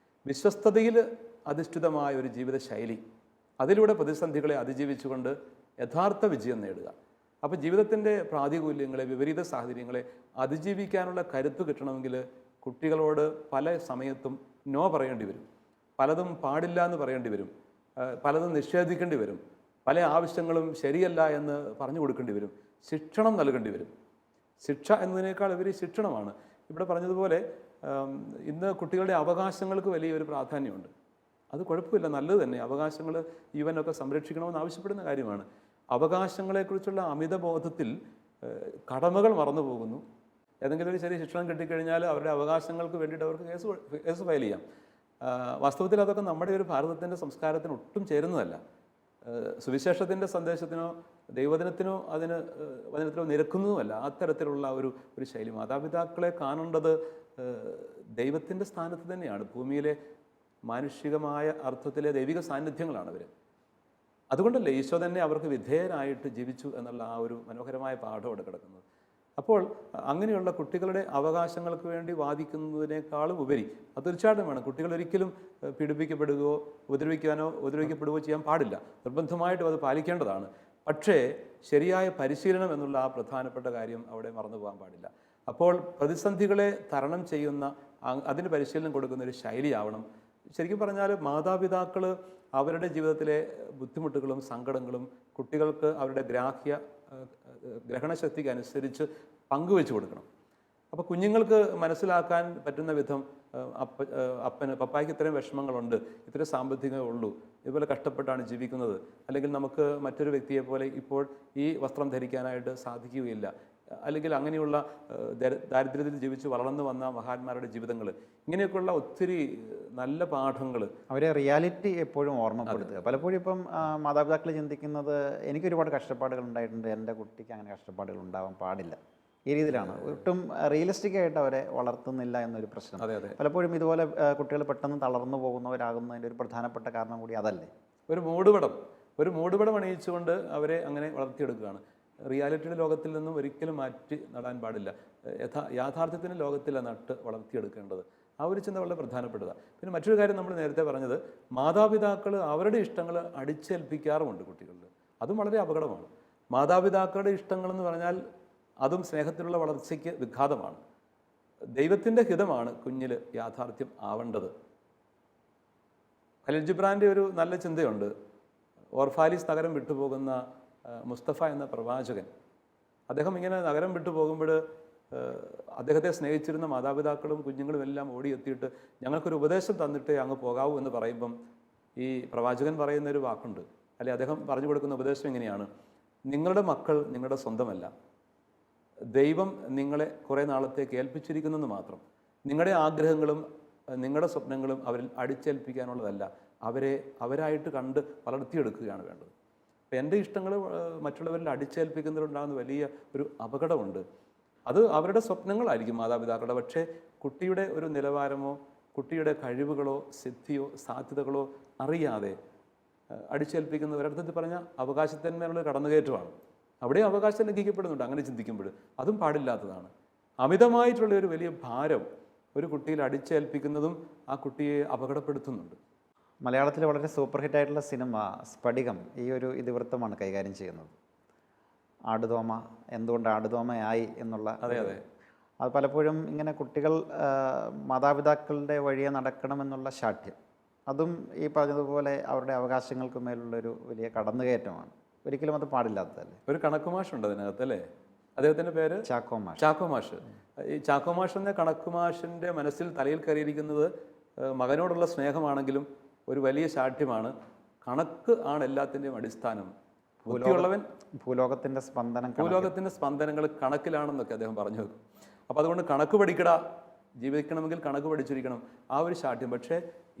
വിശ്വസ്തതയിൽ അധിഷ്ഠിതമായ ഒരു ജീവിത ശൈലി, അതിലൂടെ പ്രതിസന്ധികളെ അതിജീവിച്ചുകൊണ്ട് യഥാർത്ഥ വിജയം നേടുക. അപ്പോൾ ജീവിതത്തിൻ്റെ പ്രാതികൂല്യങ്ങളെ, വിപരീത സാഹചര്യങ്ങളെ അതിജീവിക്കാനുള്ള കരുത്ത് കിട്ടണമെങ്കിൽ കുട്ടികളോട് പല സമയത്തും നോ പറയേണ്ടി വരും, പലതും പാടില്ല എന്ന് പറയേണ്ടി വരും, പലതും നിഷേധിക്കേണ്ടി വരും, പല ആവശ്യങ്ങളും ശരിയല്ല എന്ന് പറഞ്ഞു കൊടുക്കേണ്ടി വരും, ശിക്ഷണം നൽകേണ്ടി വരും. ശിക്ഷ എന്നതിനേക്കാൾ ഉപരി ശിക്ഷണമാണ്. ഇവിടെ പറഞ്ഞതുപോലെ ഇന്ന് കുട്ടികളുടെ അവകാശങ്ങൾക്ക് വലിയൊരു പ്രാധാന്യമുണ്ട്. അത് കുഴപ്പമില്ല, നല്ലത് തന്നെ. അവകാശങ്ങൾ യുവനൊക്കെ സംരക്ഷിക്കണമെന്ന് ആവശ്യപ്പെടുന്ന കാര്യമാണ്. അവകാശങ്ങളെക്കുറിച്ചുള്ള അമിതബോധത്തിൽ കടമകൾ മറന്നു പോകുന്നു. ഏതെങ്കിലും ഒരു ചെറിയ ശിക്ഷണം കിട്ടിക്കഴിഞ്ഞാൽ അവരുടെ അവകാശങ്ങൾക്ക് വേണ്ടിയിട്ട് അവർക്ക് കേസ് ഫയൽ ചെയ്യാം. വാസ്തവത്തിൽ അതൊക്കെ നമ്മുടെ ഒരു ഭാരതത്തിൻ്റെ സംസ്കാരത്തിന് ഒട്ടും ചേരുന്നതല്ല. സുവിശേഷത്തിൻ്റെ സന്ദേശത്തിനോ ദൈവദിനത്തിനോ വചനത്തിനോ നിരക്കുന്നതുമല്ല അത്തരത്തിലുള്ള ഒരു ശൈലി. മാതാപിതാക്കളെ കാണേണ്ടത് ദൈവത്തിൻ്റെ സ്ഥാനത്ത് തന്നെയാണ്. ഭൂമിയിലെ മാനുഷികമായ അർത്ഥത്തിലെ ദൈവിക സാന്നിധ്യങ്ങളാണ് അവർ. അതുകൊണ്ടല്ലേ ഈശോ തന്നെ അവർക്ക് വിധേയനായിട്ട് ജീവിച്ചു എന്നുള്ള ആ ഒരു മനോഹരമായ പാഠം അവിടെ കിടക്കുന്നത്. അപ്പോൾ അങ്ങനെയുള്ള കുട്ടികളുടെ അവകാശങ്ങൾക്ക് വേണ്ടി വാദിക്കുന്നതിനേക്കാളും ഉപരി അത് തീർച്ചയായിട്ടും വേണം. കുട്ടികൾ ഒരിക്കലും പീഡിപ്പിക്കപ്പെടുകയോ ഉപദ്രവിക്കപ്പെടുകയോ ചെയ്യാൻ പാടില്ല. നിർബന്ധമായിട്ടും അത് പാലിക്കേണ്ടതാണ്. പക്ഷേ ശരിയായ പരിശീലനം എന്നുള്ള ആ പ്രധാനപ്പെട്ട കാര്യം അവിടെ മറന്നു പോകാൻ പാടില്ല. അപ്പോൾ പ്രതിസന്ധികളെ തരണം ചെയ്യുന്ന, അതിന് പരിശീലനം കൊടുക്കുന്ന ഒരു ശൈലിയാവണം. ശരിക്കും പറഞ്ഞാൽ മാതാപിതാക്കൾ അവരുടെ ജീവിതത്തിലെ ബുദ്ധിമുട്ടുകളും സങ്കടങ്ങളും കുട്ടികൾക്ക് അവരുടെ ഗ്രഹണശക്തിക്ക് അനുസരിച്ച് പങ്കുവെച്ച് കൊടുക്കണം. അപ്പോൾ കുഞ്ഞുങ്ങൾക്ക് മനസ്സിലാക്കാൻ പറ്റുന്ന വിധം പപ്പായ്ക്ക് ഇത്രയും വിഷമങ്ങളുണ്ട്, ഇത്രയും സാമ്പത്തികമേ ഉള്ളൂ, ഇതുപോലെ കഷ്ടപ്പെട്ടാണ് ജീവിക്കുന്നത്, അല്ലെങ്കിൽ നമുക്ക് മറ്റൊരു വ്യക്തിയെ പോലെ ഇപ്പോൾ ഈ വസ്ത്രം ധരിക്കാനായിട്ട് സാധിക്കുകയില്ല, അല്ലെങ്കിൽ അങ്ങനെയുള്ള ദാരിദ്ര്യത്തിൽ ജീവിച്ച് വളർന്നു വന്ന മഹാന്മാരുടെ ജീവിതങ്ങൾ, ഇങ്ങനെയൊക്കെയുള്ള ഒത്തിരി നല്ല പാഠങ്ങൾ അവരെ റിയാലിറ്റി എപ്പോഴും ഓർമ്മപ്പെടുത്തുക. പലപ്പോഴും ഇപ്പം മാതാപിതാക്കൾ ചിന്തിക്കുന്നത് എനിക്കൊരുപാട് കഷ്ടപ്പാടുകൾ ഉണ്ടായിട്ടുണ്ട്, എൻ്റെ കുട്ടിക്ക് അങ്ങനെ കഷ്ടപ്പാടുകൾ ഉണ്ടാവാൻ പാടില്ല, ഈ രീതിയിലാണ്. ഒട്ടും റിയലിസ്റ്റിക് ആയിട്ട് അവരെ വളർത്തുന്നില്ല എന്നൊരു പ്രശ്നം. പലപ്പോഴും ഇതുപോലെ കുട്ടികൾ പെട്ടെന്ന് തളർന്നു പോകുന്നവരാകുന്നതിൻ്റെ ഒരു പ്രധാനപ്പെട്ട കാരണം കൂടി അതല്ലേ. ഒരു മൂടുപടം അണിയിച്ചുകൊണ്ട് അവരെ അങ്ങനെ വളർത്തിയെടുക്കുകയാണ്. റിയാലിറ്റിയുടെ ലോകത്തിൽ നിന്നും ഒരിക്കലും മാറ്റി നടാൻ പാടില്ല. യാഥാർത്ഥ്യത്തിൻ്റെ ലോകത്തിലാണ് നട്ട് വളർത്തിയെടുക്കേണ്ടത്. ആ ഒരു ചിന്ത വളരെ പ്രധാനപ്പെട്ടതാണ്. പിന്നെ മറ്റൊരു കാര്യം നമ്മൾ നേരത്തെ പറഞ്ഞത്, മാതാപിതാക്കൾ അവരുടെ ഇഷ്ടങ്ങൾ അടിച്ചേൽപ്പിക്കാറുമുണ്ട് കുട്ടികളിൽ. അതും വളരെ അപകടമാണ്. മാതാപിതാക്കളുടെ ഇഷ്ടങ്ങളെന്ന് പറഞ്ഞാൽ അതും സ്നേഹത്തിലുള്ള വളർച്ചയ്ക്ക് വിഘാതമാണ്. ദൈവത്തിൻ്റെ ഹിതമാണ് കുഞ്ഞിൽ യാഥാർത്ഥ്യം ആവേണ്ടത്. ഖലീൽ ജിബ്രാൻ്റെ ഒരു നല്ല ചിന്തയുണ്ട്. ഓർഫാലിസ് നഗരം വിട്ടുപോകുന്ന മുസ്തഫ എന്ന പ്രവാചകൻ, അദ്ദേഹം ഇങ്ങനെ നഗരം വിട്ടു പോകുമ്പോൾ അദ്ദേഹത്തെ സ്നേഹിച്ചിരുന്ന മാതാപിതാക്കളും കുഞ്ഞുങ്ങളും എല്ലാം ഓടിയെത്തിയിട്ട് ഞങ്ങൾക്കൊരു ഉപദേശം തന്നിട്ടേ അങ്ങ് പോകാവൂ എന്ന് പറയുമ്പം ഈ പ്രവാചകൻ പറയുന്നൊരു വാക്കുണ്ട്, അല്ലെ അദ്ദേഹം പറഞ്ഞു കൊടുക്കുന്ന ഉപദേശം ഇങ്ങനെയാണ്: നിങ്ങളുടെ മക്കൾ നിങ്ങളുടെ സ്വന്തമല്ല, ദൈവം നിങ്ങളെ കുറേ നാളത്തേക്ക് ഏൽപ്പിച്ചിരിക്കുന്നെന്ന് മാത്രം. നിങ്ങളുടെ ആഗ്രഹങ്ങളും നിങ്ങളുടെ സ്വപ്നങ്ങളും അവരിൽ അടിച്ചേൽപ്പിക്കാനുള്ളതല്ല, അവരായിട്ട് കണ്ട് വളർത്തിയെടുക്കുകയാണ് വേണ്ടത്. അപ്പം എൻ്റെ ഇഷ്ടങ്ങൾ മറ്റുള്ളവരിൽ അടിച്ചേൽപ്പിക്കുന്നതിലുണ്ടാകുന്ന വലിയ ഒരു അപകടമുണ്ട്. അത് അവരുടെ സ്വപ്നങ്ങളായിരിക്കും മാതാപിതാക്കളുടെ, പക്ഷേ കുട്ടിയുടെ ഒരു നിലവാരമോ കുട്ടിയുടെ കഴിവുകളോ സിദ്ധിയോ സാധ്യതകളോ അറിയാതെ അടിച്ചേൽപ്പിക്കുന്ന ഒരിടത്തിൽ പറഞ്ഞ അവകാശത്തിന്മേലുള്ള കടന്നുകയറ്റമാണ്. അവിടെ അവകാശം ലംഘിക്കപ്പെടുന്നുണ്ട്. അങ്ങനെ ചിന്തിക്കുമ്പോൾ അതും പാടില്ലാത്തതാണ്. അമിതമായിട്ടുള്ള ഒരു വലിയ ഭാരം ഒരു കുട്ടിയിൽ അടിച്ചേൽപ്പിക്കുന്നതും ആ കുട്ടിയെ അപകടപ്പെടുത്തുന്നുണ്ട്. മലയാളത്തിൽ വളരെ സൂപ്പർ ഹിറ്റായിട്ടുള്ള സിനിമ സ്ഫടികം ഈ ഒരു ഇതിവൃത്തമാണ് കൈകാര്യം ചെയ്യുന്നത്. ആടുതോമ എന്തുകൊണ്ട് ആടുതോമയായി എന്നുള്ള. അതെ. അത് പലപ്പോഴും ഇങ്ങനെ കുട്ടികൾ മാതാപിതാക്കളുടെ വഴിയെ നടക്കണമെന്നുള്ള ശാഠ്യം, അതും ഈ പറഞ്ഞതുപോലെ അവരുടെ അവകാശങ്ങൾക്ക് മേലുള്ളൊരു വലിയ കടന്നുകയറ്റമാണ്. ഒരിക്കലും അത് പാടില്ലാത്തതല്ലേ. ഒരു കണക്കുമാഷുണ്ട് അതിനകത്ത്, അല്ലേ? അദ്ദേഹത്തിൻ്റെ പേര് ചാക്കോ മാഷ്. ഈ ചാക്കോ മാഷ് എന്ന കണക്കുമാഷിൻ്റെ മനസ്സിൽ തലയിൽ കയറിയിരിക്കുന്നത് മകനോടുള്ള സ്നേഹമാണെങ്കിലും ഒരു വലിയ ശാഠ്യമാണ്. കണക്ക് ആണ് എല്ലാത്തിൻ്റെയും അടിസ്ഥാനം. ബുദ്ധിയുള്ളവൻ ഭൂലോകത്തിൻ്റെ സ്പന്ദനങ്ങൾ കണക്കിലാണെന്നൊക്കെ അദ്ദേഹം പറഞ്ഞു വെക്കും. അപ്പോൾ അതുകൊണ്ട് കണക്ക് പഠിക്കട ജീവിക്കണമെങ്കിൽ കണക്ക് പഠിച്ചിരിക്കണം, ആ ഒരു ശാഠ്യം. പക്ഷേ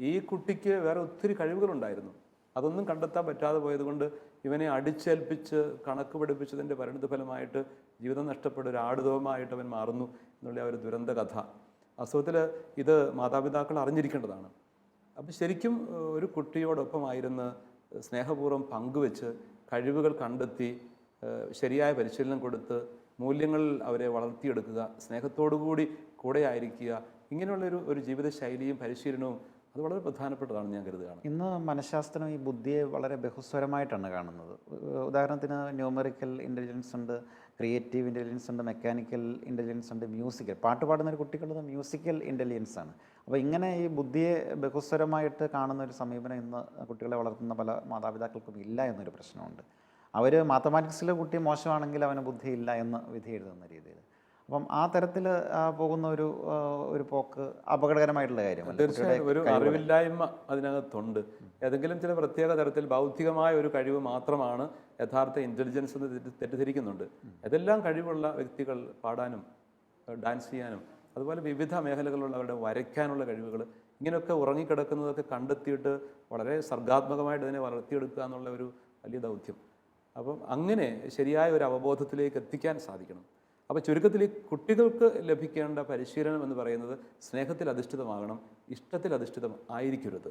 ഈ കുട്ടിക്ക് വേറെ ഒത്തിരി കഴിവുകളുണ്ടായിരുന്നു. അതൊന്നും കണ്ടെത്താൻ പറ്റാതെ പോയതുകൊണ്ട് ഇവനെ അടിച്ചേൽപ്പിച്ച് കണക്ക് പഠിപ്പിച്ചതിൻ്റെ പരിണിത ഫലമായിട്ട് ജീവിതം നഷ്ടപ്പെട്ട ഒരു ആടുതോമായിട്ട് അവൻ മാറുന്നു എന്നുള്ള ആ ഒരു ദുരന്ത കഥ. വാസ്തവത്തിൽ ഇത് മാതാപിതാക്കൾ അറിഞ്ഞിരിക്കേണ്ടതാണ്. അപ്പം ശരിക്കും ഒരു കുട്ടിയോടൊപ്പമായിരുന്ന് സ്നേഹപൂർവ്വം പങ്കുവെച്ച് കഴിവുകൾ കണ്ടെത്തി ശരിയായ പരിശീലനം കൊടുത്ത് മൂല്യങ്ങൾ അവരെ വളർത്തിയെടുക്കുക, സ്നേഹത്തോടുകൂടി കൂടെ ആയിരിക്കുക, ഇങ്ങനെയുള്ളൊരു ജീവിതശൈലിയും പരിശീലനവും അത് വളരെ പ്രധാനപ്പെട്ടതാണെന്ന് ഞാൻ കരുതുകയാണ്. ഇന്ന് മനഃശാസ്ത്രം ഈ ബുദ്ധിയെ വളരെ ബഹുസ്വരമായിട്ടാണ് കാണുന്നത്. ഉദാഹരണത്തിന് ന്യൂമറിക്കൽ ഇൻ്റലിജൻസ് ഉണ്ട്, ക്രിയേറ്റീവ് ഇൻ്റലിജൻസ് ഉണ്ട്, മെക്കാനിക്കൽ ഇൻ്റലിജൻസ് ഉണ്ട്, മ്യൂസിക്കൽ. പാട്ട് പാടുന്ന ഒരു കുട്ടിക്കുള്ളത് മ്യൂസിക്കൽ ഇൻ്റലിജൻസ് ആണ്. അപ്പോൾ ഇങ്ങനെ ഈ ബുദ്ധിയെ ബഹുസ്വരമായിട്ട് കാണുന്ന ഒരു സമീപനം ഇന്ന് കുട്ടികളെ വളർത്തുന്ന പല മാതാപിതാക്കൾക്കും ഇല്ല എന്നൊരു പ്രശ്നമുണ്ട്. അവർ മാത്തമാറ്റിക്സിലെ കുട്ടി മോശമാണെങ്കിൽ അവന് ബുദ്ധിയില്ല എന്ന് വിധി എഴുതുന്ന രീതിയിൽ. അപ്പം ആ തരത്തിൽ പോകുന്ന ഒരു പോക്ക് അപകടകരമായിട്ടുള്ള കാര്യമല്ല. തീർച്ചയായും ഒരു അറിവില്ലായ്മ അതിനകത്തുണ്ട്. ഏതെങ്കിലും ചില പ്രത്യേക തരത്തിൽ ബൗദ്ധികമായ ഒരു കഴിവ് മാത്രമാണ് യഥാർത്ഥ ഇൻ്റലിജൻസ് എന്ന് തെറ്റിദ്ധരിക്കുന്നുണ്ട്. ഏതെല്ലാം കഴിവുള്ള വ്യക്തികൾ പാടാനും ഡാൻസ് ചെയ്യാനും അതുപോലെ വിവിധ മേഖലകളിലുള്ളവരുടെ വരയ്ക്കാനുള്ള കഴിവുകൾ ഇങ്ങനെയൊക്കെ ഉറങ്ങിക്കിടക്കുന്നതൊക്കെ കണ്ടെത്തിയിട്ട് വളരെ സർഗാത്മകമായിട്ട് അതിനെ വളർത്തിയെടുക്കുക എന്നുള്ള ഒരു വലിയ ദൗത്യം. അപ്പം അങ്ങനെ ശരിയായ ഒരു അവബോധത്തിലേക്ക് എത്തിക്കാൻ സാധിക്കണം. അപ്പോൾ ചുരുക്കത്തിൽ കുട്ടികൾക്ക് ലഭിക്കേണ്ട പരിശീലനം എന്ന് പറയുന്നത് സ്നേഹത്തിൽ അധിഷ്ഠിതമാകണം, ഇഷ്ടത്തിൽ അധിഷ്ഠിതം ആയിരിക്കരുത്.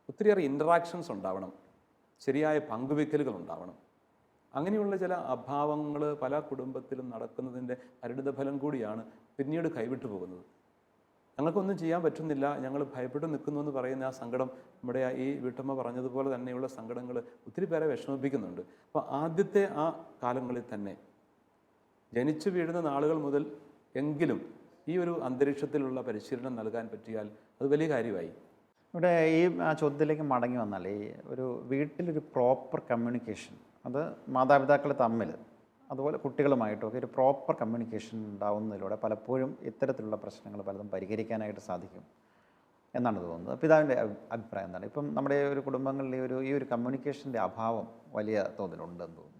ഒത്തിരിയേറെ ഇൻറ്ററാക്ഷൻസ് ഉണ്ടാവണം, ശരിയായ പങ്കുവെക്കലുകൾ ഉണ്ടാവണം. അങ്ങനെയുള്ള ചില അഭാവങ്ങൾ പല കുടുംബത്തിലും നടക്കുന്നതിൻ്റെ പരിണിതഫലം കൂടിയാണ് പിന്നീട് കൈവിട്ടു പോകുന്നത്. ഞങ്ങൾക്കൊന്നും ചെയ്യാൻ പറ്റുന്നില്ല, ഞങ്ങൾ ഭയപ്പെട്ട് നിൽക്കുന്നു എന്ന് പറയുന്ന ആ സങ്കടം, നമ്മുടെ ഈ വീട്ടമ്മ പറഞ്ഞതുപോലെ തന്നെയുള്ള സങ്കടങ്ങൾ ഒത്തിരി പേരെ വിഷമിപ്പിക്കുന്നുണ്ട്. അപ്പോൾ ആദ്യത്തെ ആ കാലങ്ങളിൽ തന്നെ ജനിച്ചു വീഴുന്ന നാളുകൾ മുതൽ എങ്കിലും ഈ ഒരു അന്തരീക്ഷത്തിലുള്ള പരിശീലനം നൽകാൻ പറ്റിയാൽ അത് വലിയ കാര്യമായി. ഇവിടെ ഈ ചോദ്യത്തിലേക്ക് മടങ്ങി വന്നാൽ ഈ ഒരു വീട്ടിലൊരു പ്രോപ്പർ കമ്മ്യൂണിക്കേഷൻ, അത് മാതാപിതാക്കൾ തമ്മിൽ അതുപോലെ കുട്ടികളുമായിട്ടൊക്കെ ഒരു പ്രോപ്പർ കമ്മ്യൂണിക്കേഷൻ ഉണ്ടാവുന്നതിലൂടെ പലപ്പോഴും ഇത്തരത്തിലുള്ള പ്രശ്നങ്ങൾ പലതും പരിഹരിക്കാനായിട്ട് സാധിക്കും എന്നാണ് തോന്നുന്നത്. പിതാവിൻ്റെ അഭിപ്രായം എന്താണ്? ഇപ്പം നമ്മുടെ ഒരു കുടുംബങ്ങളിൽ ഈ ഒരു കമ്മ്യൂണിക്കേഷൻ്റെ അഭാവം വലിയ തോതിലുണ്ടെന്ന് തോന്നുന്നു.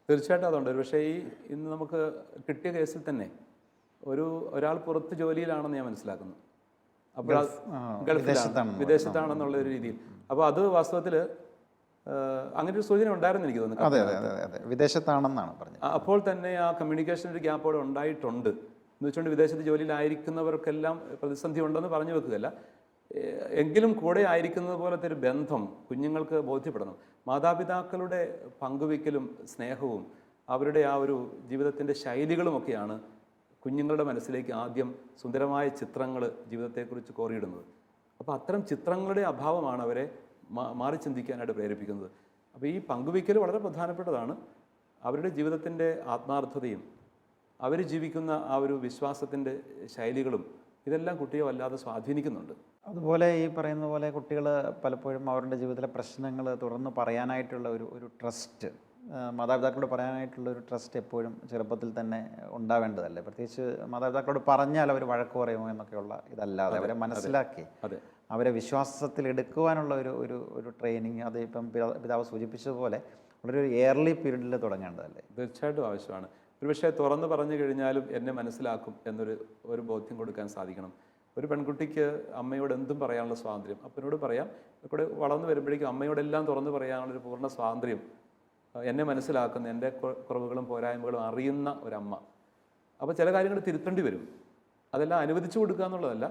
തീർച്ചയായിട്ടും അതുണ്ട്. പക്ഷേ ഇന്ന് നമുക്ക് കിട്ടിയ കേസിൽ തന്നെ ഒരാൾ പുറത്ത് ജോലിയിലാണെന്ന് ഞാൻ മനസ്സിലാക്കുന്നു. അപ്പോൾ ഗൾഫിലാണ്, വിദേശത്താണെന്നുള്ള ഒരു രീതിയിൽ. അപ്പോൾ അത് വാസ്തവത്തിൽ അങ്ങനെ ഒരു സൂചന ഉണ്ടായിരുന്നു എനിക്ക് തോന്നുന്നു. അതെ, വിദേശത്താണെന്നാണ് പറഞ്ഞത്. അപ്പോൾ തന്നെ ആ കമ്മ്യൂണിക്കേഷൻ ഒരു ഗ്യാപ്പ് അവിടെ ഉണ്ടായിട്ടുണ്ട് എന്ന് വെച്ചുകൊണ്ട് വിദേശത്ത് ജോലിയിലായിരിക്കുന്നവർക്കെല്ലാം പ്രതിസന്ധി ഉണ്ടെന്ന് പറഞ്ഞു വെക്കുകയല്ല. എങ്കിലും കൂടെ ആയിരിക്കുന്നത് പോലത്തെ ഒരു ബന്ധം കുഞ്ഞുങ്ങൾക്ക് ബോധ്യപ്പെടണം. മാതാപിതാക്കളുടെ പങ്കുവയ്ക്കലും സ്നേഹവും അവരുടെ ആ ഒരു ജീവിതത്തിൻ്റെ ശൈലികളുമൊക്കെയാണ് കുഞ്ഞുങ്ങളുടെ മനസ്സിലേക്ക് ആദ്യം സുന്ദരമായ ചിത്രങ്ങൾ ജീവിതത്തെക്കുറിച്ച് കോറിയിടുന്നത്. അപ്പോൾ അത്തരം ചിത്രങ്ങളുടെ അഭാവമാണ് അവരെ മാറി ചിന്തിക്കാനായിട്ട് പ്രേരിപ്പിക്കുന്നത്. അപ്പോൾ ഈ പങ്കുവയ്ക്കൽ വളരെ പ്രധാനപ്പെട്ടതാണ്. അവരുടെ ജീവിതത്തിൻ്റെ ആത്മാർത്ഥതയും അവർ ജീവിക്കുന്ന ആ ഒരു വിശ്വാസത്തിൻ്റെ ശൈലികളും ഇതെല്ലാം കുട്ടിയെ വല്ലാതെ സ്വാധീനിക്കുന്നുണ്ട്. അതുപോലെ ഈ പറയുന്ന പോലെ കുട്ടികൾ പലപ്പോഴും അവരുടെ ജീവിതത്തിലെ പ്രശ്നങ്ങൾ തുറന്ന് പറയാനായിട്ടുള്ള ഒരു ട്രസ്റ്റ്, മാതാപിതാക്കളോട് പറയാനായിട്ടുള്ള ഒരു ട്രസ്റ്റ് എപ്പോഴും ചെറുപ്പത്തിൽ തന്നെ ഉണ്ടാവേണ്ടതല്ലേ? പ്രത്യേകിച്ച് മാതാപിതാക്കളോട് പറഞ്ഞാൽ അവർ വഴക്ക് പറയുമോ എന്നൊക്കെയുള്ള ഇതല്ലാതെ അവരെ മനസ്സിലാക്കി അവരെ വിശ്വാസത്തിൽ എടുക്കുവാനുള്ള ഒരു ട്രെയിനിങ്, അത് ഇപ്പം പിതാവ് സൂചിപ്പിച്ചതുപോലെ വളരെ ഒരു ഏർലി പീരീഡിൽ തുടങ്ങേണ്ടതല്ലേ? തീർച്ചയായിട്ടും ആവശ്യമാണ്. ഒരു പക്ഷേ തുറന്ന് പറഞ്ഞു കഴിഞ്ഞാലും എന്നെ മനസ്സിലാക്കും എന്നൊരു ബോധ്യം കൊടുക്കാൻ സാധിക്കണം. ഒരു പെൺകുട്ടിക്ക് അമ്മയോട് എന്തും പറയാനുള്ള സ്വാതന്ത്ര്യം, അപ്പനോട് പറയാം. കൂടെ വളർന്നു വരുമ്പോഴേക്കും അമ്മയോടെല്ലാം തുറന്നു പറയാനുള്ളൊരു പൂർണ്ണ സ്വാതന്ത്ര്യം, എന്നെ മനസ്സിലാക്കുന്ന, എൻ്റെ കുറവുകളും പോരായ്മകളും അറിയുന്ന ഒരമ്മ. അപ്പോൾ ചില കാര്യങ്ങൾ തിരുത്തേണ്ടി വരും. അതെല്ലാം അനുവദിച്ചു കൊടുക്കുക എന്നുള്ളതല്ല,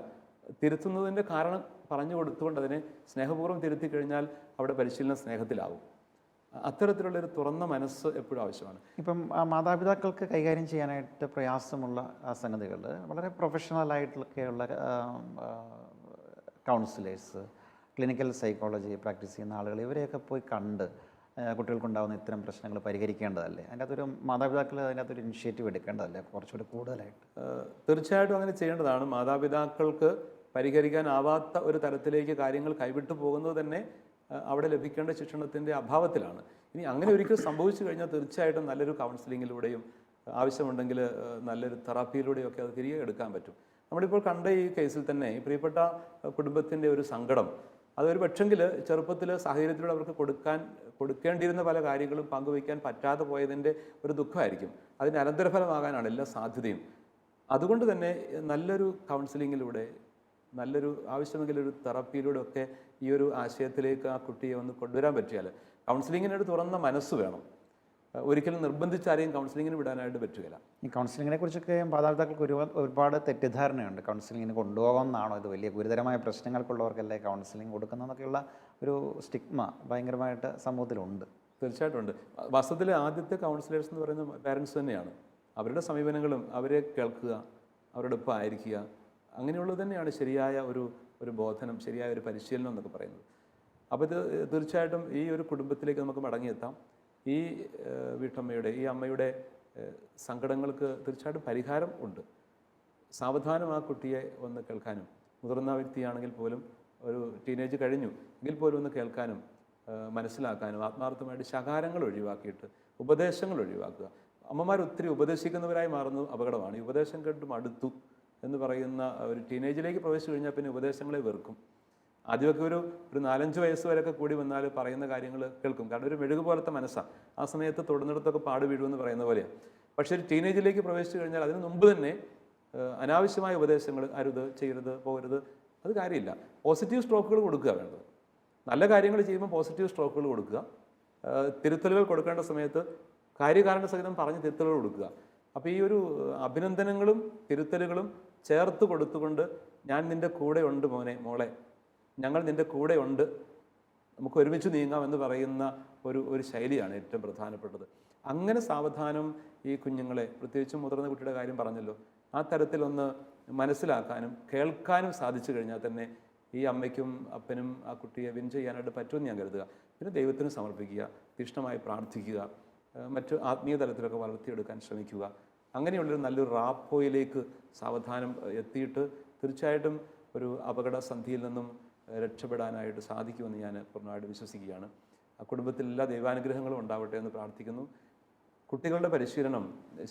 തിരുത്തുന്നതിൻ്റെ കാരണം പറഞ്ഞു കൊടുത്തുകൊണ്ട് അതിനെ സ്നേഹപൂർവ്വം തിരുത്തി കഴിഞ്ഞാൽ അവിടെ പരിശീലനം സ്നേഹത്തിലാവും. അത്തരത്തിലുള്ളൊരു തുറന്ന മനസ്സ് എപ്പോഴും ആവശ്യമാണ്. ഇപ്പം മാതാപിതാക്കൾക്ക് കൈകാര്യം ചെയ്യാനായിട്ട് പ്രയാസമുള്ള സംഗതികൾ വളരെ പ്രൊഫഷണലായിട്ടുള്ളൊക്കെയുള്ള കൗൺസിലേഴ്സ്, ക്ലിനിക്കൽ സൈക്കോളജി പ്രാക്ടീസ് ചെയ്യുന്ന ആളുകൾ, ഇവരെയൊക്കെ പോയി കണ്ട് കുട്ടികൾക്കുണ്ടാകുന്ന ഇത്തരം പ്രശ്നങ്ങൾ പരിഹരിക്കേണ്ടതല്ലേ? അതിനകത്തൊരു മാതാപിതാക്കൾ അതിനകത്തൊരു ഇനിഷ്യേറ്റീവ് എടുക്കേണ്ടതല്ലേ കുറച്ചുകൂടി കൂടുതലായിട്ട്? തീർച്ചയായിട്ടും അങ്ങനെ ചെയ്യേണ്ടതാണ്. മാതാപിതാക്കൾക്ക് പരിഹരിക്കാനാവാത്ത ഒരു തരത്തിലേക്ക് കാര്യങ്ങൾ കൈവിട്ടു പോകുന്നത് തന്നെ അവിടെ ലഭിക്കേണ്ട ശിക്ഷണത്തിൻ്റെ അഭാവത്തിലാണ്. ഇനി അങ്ങനെ ഒരിക്കൽ സംഭവിച്ചു കഴിഞ്ഞാൽ തീർച്ചയായിട്ടും നല്ലൊരു കൗൺസിലിങ്ങിലൂടെയും ആവശ്യമുണ്ടെങ്കിൽ നല്ലൊരു തെറാപ്പിയിലൂടെയും ഒക്കെ അത് തിരികെ എടുക്കാൻ പറ്റും. നമ്മളിപ്പോൾ കണ്ട ഈ കേസിൽ തന്നെ ഈ പ്രിയപ്പെട്ട കുടുംബത്തിൻ്റെ ഒരു സങ്കടം, അതൊരു പക്ഷെങ്കിൽ ചെറുപ്പത്തിൽ സാഹചര്യത്തിലൂടെ അവർക്ക് കൊടുക്കേണ്ടിയിരുന്ന പല കാര്യങ്ങളും പങ്കുവയ്ക്കാൻ പറ്റാതെ പോയതിൻ്റെ ഒരു ദുഃഖമായിരിക്കും. അതിൻ്റെ അനന്തരഫലമാകാനാണ് എല്ലാ സാധ്യതയും. അതുകൊണ്ട് തന്നെ നല്ലൊരു കൗൺസിലിങ്ങിലൂടെ, നല്ലൊരു ആവശ്യമെങ്കിൽ ഒരു തെറപ്പിയിലൂടെ ഒക്കെ ഈ ഒരു ആശയത്തിലേക്ക് ആ കുട്ടിയെ ഒന്ന് കൊണ്ടുവരാൻ പറ്റിയാൽ, കൗൺസിലിങ്ങിനൊരു തുറന്ന മനസ്സ് വേണം. ഒരിക്കലും നിർബന്ധിച്ചാരെയും കൗൺസിലിങ്ങിന് വിടാനായിട്ട് പറ്റുകയില്ല. ഈ കൗൺസിലിങ്ങിനെ കുറിച്ചൊക്കെ മാതാപിതാക്കൾക്ക് ഒരുപാട് തെറ്റിദ്ധാരണയുണ്ട്. കൗൺസിലിങ്ങിന് കൊണ്ടുപോകാമെന്നാണോ, ഇത് വലിയ ഗുരുതരമായ പ്രശ്നങ്ങൾക്കുള്ളവർക്കല്ലേ കൗൺസിലിംഗ് കൊടുക്കുന്നതെന്നൊക്കെയുള്ള ഒരു സ്റ്റിഗ്മ ഭയങ്കരമായിട്ട് സമൂഹത്തിലുണ്ട്. തീർച്ചയായിട്ടും ഉണ്ട്. വാസ്തവത്തിൽ ആദ്യത്തെ കൗൺസിലേഴ്സ് എന്ന് പറയുന്ന പാരൻസ് തന്നെയാണ്. അവരുടെ സമീപനങ്ങളും അവരെ കേൾക്കുക, അവരുടെ ഒപ്പം ആയിരിക്കുക, അങ്ങനെയുള്ളത് തന്നെയാണ് ശരിയായ ഒരു ബോധനം, ശരിയായ ഒരു പരിശീലനം എന്നൊക്കെ പറയുന്നത്. അപ്പോൾ ഇത് തീർച്ചയായിട്ടും ഈ ഒരു കുടുംബത്തിലേക്ക് നമുക്ക് മടങ്ങിയെത്താം. ഈ വീട്ടമ്മയുടെ, ഈ അമ്മയുടെ സങ്കടങ്ങൾക്ക് തീർച്ചയായിട്ടും പരിഹാരം ഉണ്ട്. സാവധാനം ആ കുട്ടിയെ ഒന്ന് കേൾക്കാനും, മുതിർന്ന വ്യക്തിയാണെങ്കിൽ പോലും ഒരു ടീനേജ് കഴിഞ്ഞു എങ്കിൽ പോലും ഒന്ന് കേൾക്കാനും മനസ്സിലാക്കാനും, ആത്മാർത്ഥമായിട്ട് ശകാരങ്ങൾ ഒഴിവാക്കിയിട്ട് ഉപദേശങ്ങൾ ഒഴിവാക്കുക. അമ്മമാർ ഒത്തിരി ഉപദേശിക്കുന്നവരായി മാറുന്നത് അപകടമാണ്. ഈ ഉപദേശം കേട്ട് മടുത്തു എന്ന് പറയുന്ന ഒരു ടീനേജിലേക്ക് പ്രവേശിച്ചു കഴിഞ്ഞാൽ പിന്നെ ഉപദേശങ്ങളെ വെറുക്കും. ആദ്യമൊക്കെ ഒരു 4-5 വയസ്സ് വരെയൊക്കെ കൂടി വന്നാൽ പറയുന്ന കാര്യങ്ങൾ കേൾക്കും. കാരണം ഒരു മെഴുകു പോലത്തെ മനസ്സാണ്. ആ സമയത്ത് തൊടുന്നിടത്തൊക്കെ പാട് വീഴുമെന്ന് പറയുന്ന പോലെയാണ്. പക്ഷേ ഒരു ടീനേജിലേക്ക് പ്രവേശിച്ചു കഴിഞ്ഞാൽ അതിന് മുമ്പ് തന്നെ അനാവശ്യമായ ഉപദേശങ്ങൾ, അരുത്, ചെയ്യരുത്, പോകരുത്, അത് കാര്യമില്ല. പോസിറ്റീവ് സ്ട്രോക്കുകൾ കൊടുക്കുക വേണ്ടത്. നല്ല കാര്യങ്ങൾ ചെയ്യുമ്പോൾ പോസിറ്റീവ് സ്ട്രോക്കുകൾ കൊടുക്കുക. തിരുത്തലുകൾ കൊടുക്കേണ്ട സമയത്ത് കാര്യകാരണ സഹിതം പറഞ്ഞ് തിരുത്തലുകൾ കൊടുക്കുക. അപ്പോൾ ഈ ഒരു അഭിനന്ദനങ്ങളും തിരുത്തലുകളും ചേർത്ത് കൊടുത്തുകൊണ്ട്, ഞാൻ നിൻ്റെ കൂടെ ഉണ്ട് മോളെ, ഞങ്ങൾ നിൻ്റെ കൂടെ ഉണ്ട്, നമുക്ക് ഒരുമിച്ച് നീങ്ങാം എന്ന് പറയുന്ന ഒരു ശൈലിയാണ് ഏറ്റവും പ്രധാനപ്പെട്ടത്. അങ്ങനെ സാവധാനം ഈ കുഞ്ഞുങ്ങളെ, പ്രത്യേകിച്ചും മുതിർന്ന കുട്ടിയുടെ കാര്യം പറഞ്ഞല്ലോ, ആ തരത്തിലൊന്ന് മനസ്സിലാക്കാനും കേൾക്കാനും സാധിച്ചു കഴിഞ്ഞാൽ തന്നെ ഈ അമ്മയ്ക്കും അപ്പനും ആ കുട്ടിയെ വിൻ ചെയ്യാനായിട്ട് പറ്റുമെന്ന് ഞാൻ കരുതുക. പിന്നെ ദൈവത്തിന് സമർപ്പിക്കുക, തീക്ഷ്ണമായി പ്രാർത്ഥിക്കുക, മറ്റ് ആത്മീയ തലത്തിലൊക്കെ വളർത്തിയെടുക്കാൻ ശ്രമിക്കുക. അങ്ങനെയുള്ളൊരു നല്ലൊരു റാപ്പോയിലേക്ക് സാവധാനം എത്തിയിട്ട് തീർച്ചയായിട്ടും ഒരു അപകടസന്ധിയിൽ നിന്നും രക്ഷപ്പെടാനായിട്ട് സാധിക്കുമെന്ന് ഞാൻ പൂർണ്ണമായിട്ട് വിശ്വസിക്കുകയാണ്. ആ കുടുംബത്തിൽ എല്ലാ ദൈവാനുഗ്രഹങ്ങളും ഉണ്ടാവട്ടെ എന്ന് പ്രാർത്ഥിക്കുന്നു. കുട്ടികളുടെ പരിശീലനം,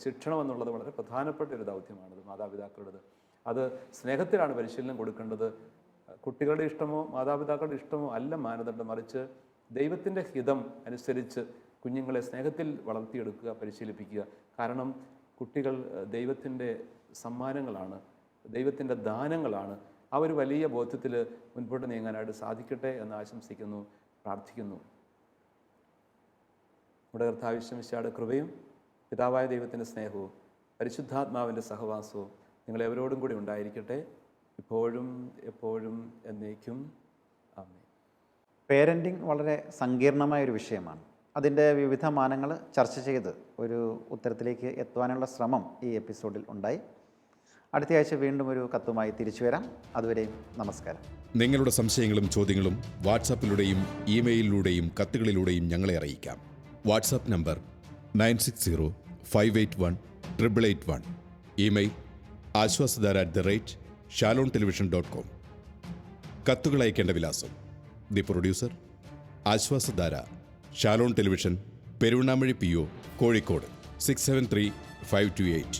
ശിക്ഷണം എന്നുള്ളത് വളരെ പ്രധാനപ്പെട്ട ഒരു ദൗത്യമാണത് മാതാപിതാക്കളുടേത്. അത് സ്നേഹത്തിലാണ് പരിശീലനം കൊടുക്കേണ്ടത്. കുട്ടികളുടെ ഇഷ്ടമോ മാതാപിതാക്കളുടെ ഇഷ്ടമോ അല്ല മാനദണ്ഡം, മറിച്ച് ദൈവത്തിൻ്റെ ഹിതം അനുസരിച്ച് കുഞ്ഞുങ്ങളെ സ്നേഹത്തിൽ വളർത്തിയെടുക്കുക, പരിശീലിപ്പിക്കുക. കാരണം കുട്ടികൾ ദൈവത്തിൻ്റെ സമ്മാനങ്ങളാണ്, ദൈവത്തിൻ്റെ ദാനങ്ങളാണ്. ആ ഒരു വലിയ ബോധ്യത്തിൽ മുൻപോട്ട് നീങ്ങാനായിട്ട് സാധിക്കട്ടെ എന്ന് ആശംസിക്കുന്നു, പ്രാർത്ഥിക്കുന്നു. നമ്മുടെ കർത്താവ് യേശു മിശിഹായുടെ കൃപയും പിതാവായ ദൈവത്തിൻ്റെ സ്നേഹവും പരിശുദ്ധാത്മാവിൻ്റെ സഹവാസവും നിങ്ങളെവരോടും കൂടി ഉണ്ടായിരിക്കട്ടെ, ഇപ്പോഴും എപ്പോഴും എന്നേക്കും. ആമേൻ. പേരൻറ്റിങ് വളരെ സങ്കീർണമായൊരു വിഷയമാണ്. അതിൻ്റെ വിവിധ മാനങ്ങൾ ചർച്ച ചെയ്ത് ഒരു ഉത്തരത്തിലേക്ക് എത്തുവാനുള്ള ശ്രമം ഈ എപ്പിസോഡിൽ ഉണ്ടായി. അടുത്ത ആഴ്ച വീണ്ടും ഒരു കത്തുമായി തിരിച്ചു വരാം. അതുവരെയും നമസ്കാരം. നിങ്ങളുടെ സംശയങ്ങളും ചോദ്യങ്ങളും വാട്സാപ്പിലൂടെയും ഇമെയിലിലൂടെയും കത്തുകളിലൂടെയും ഞങ്ങളെ അറിയിക്കാം. WhatsApp number 9605818881. Email ashwasadhara@shalomtelevision.com. കത്തുകൾ അയക്കേണ്ട വിലാസം: the producer, Ashwasadhara, Shalom television, Peruvannamuzhi PO, Kozhikode 673528.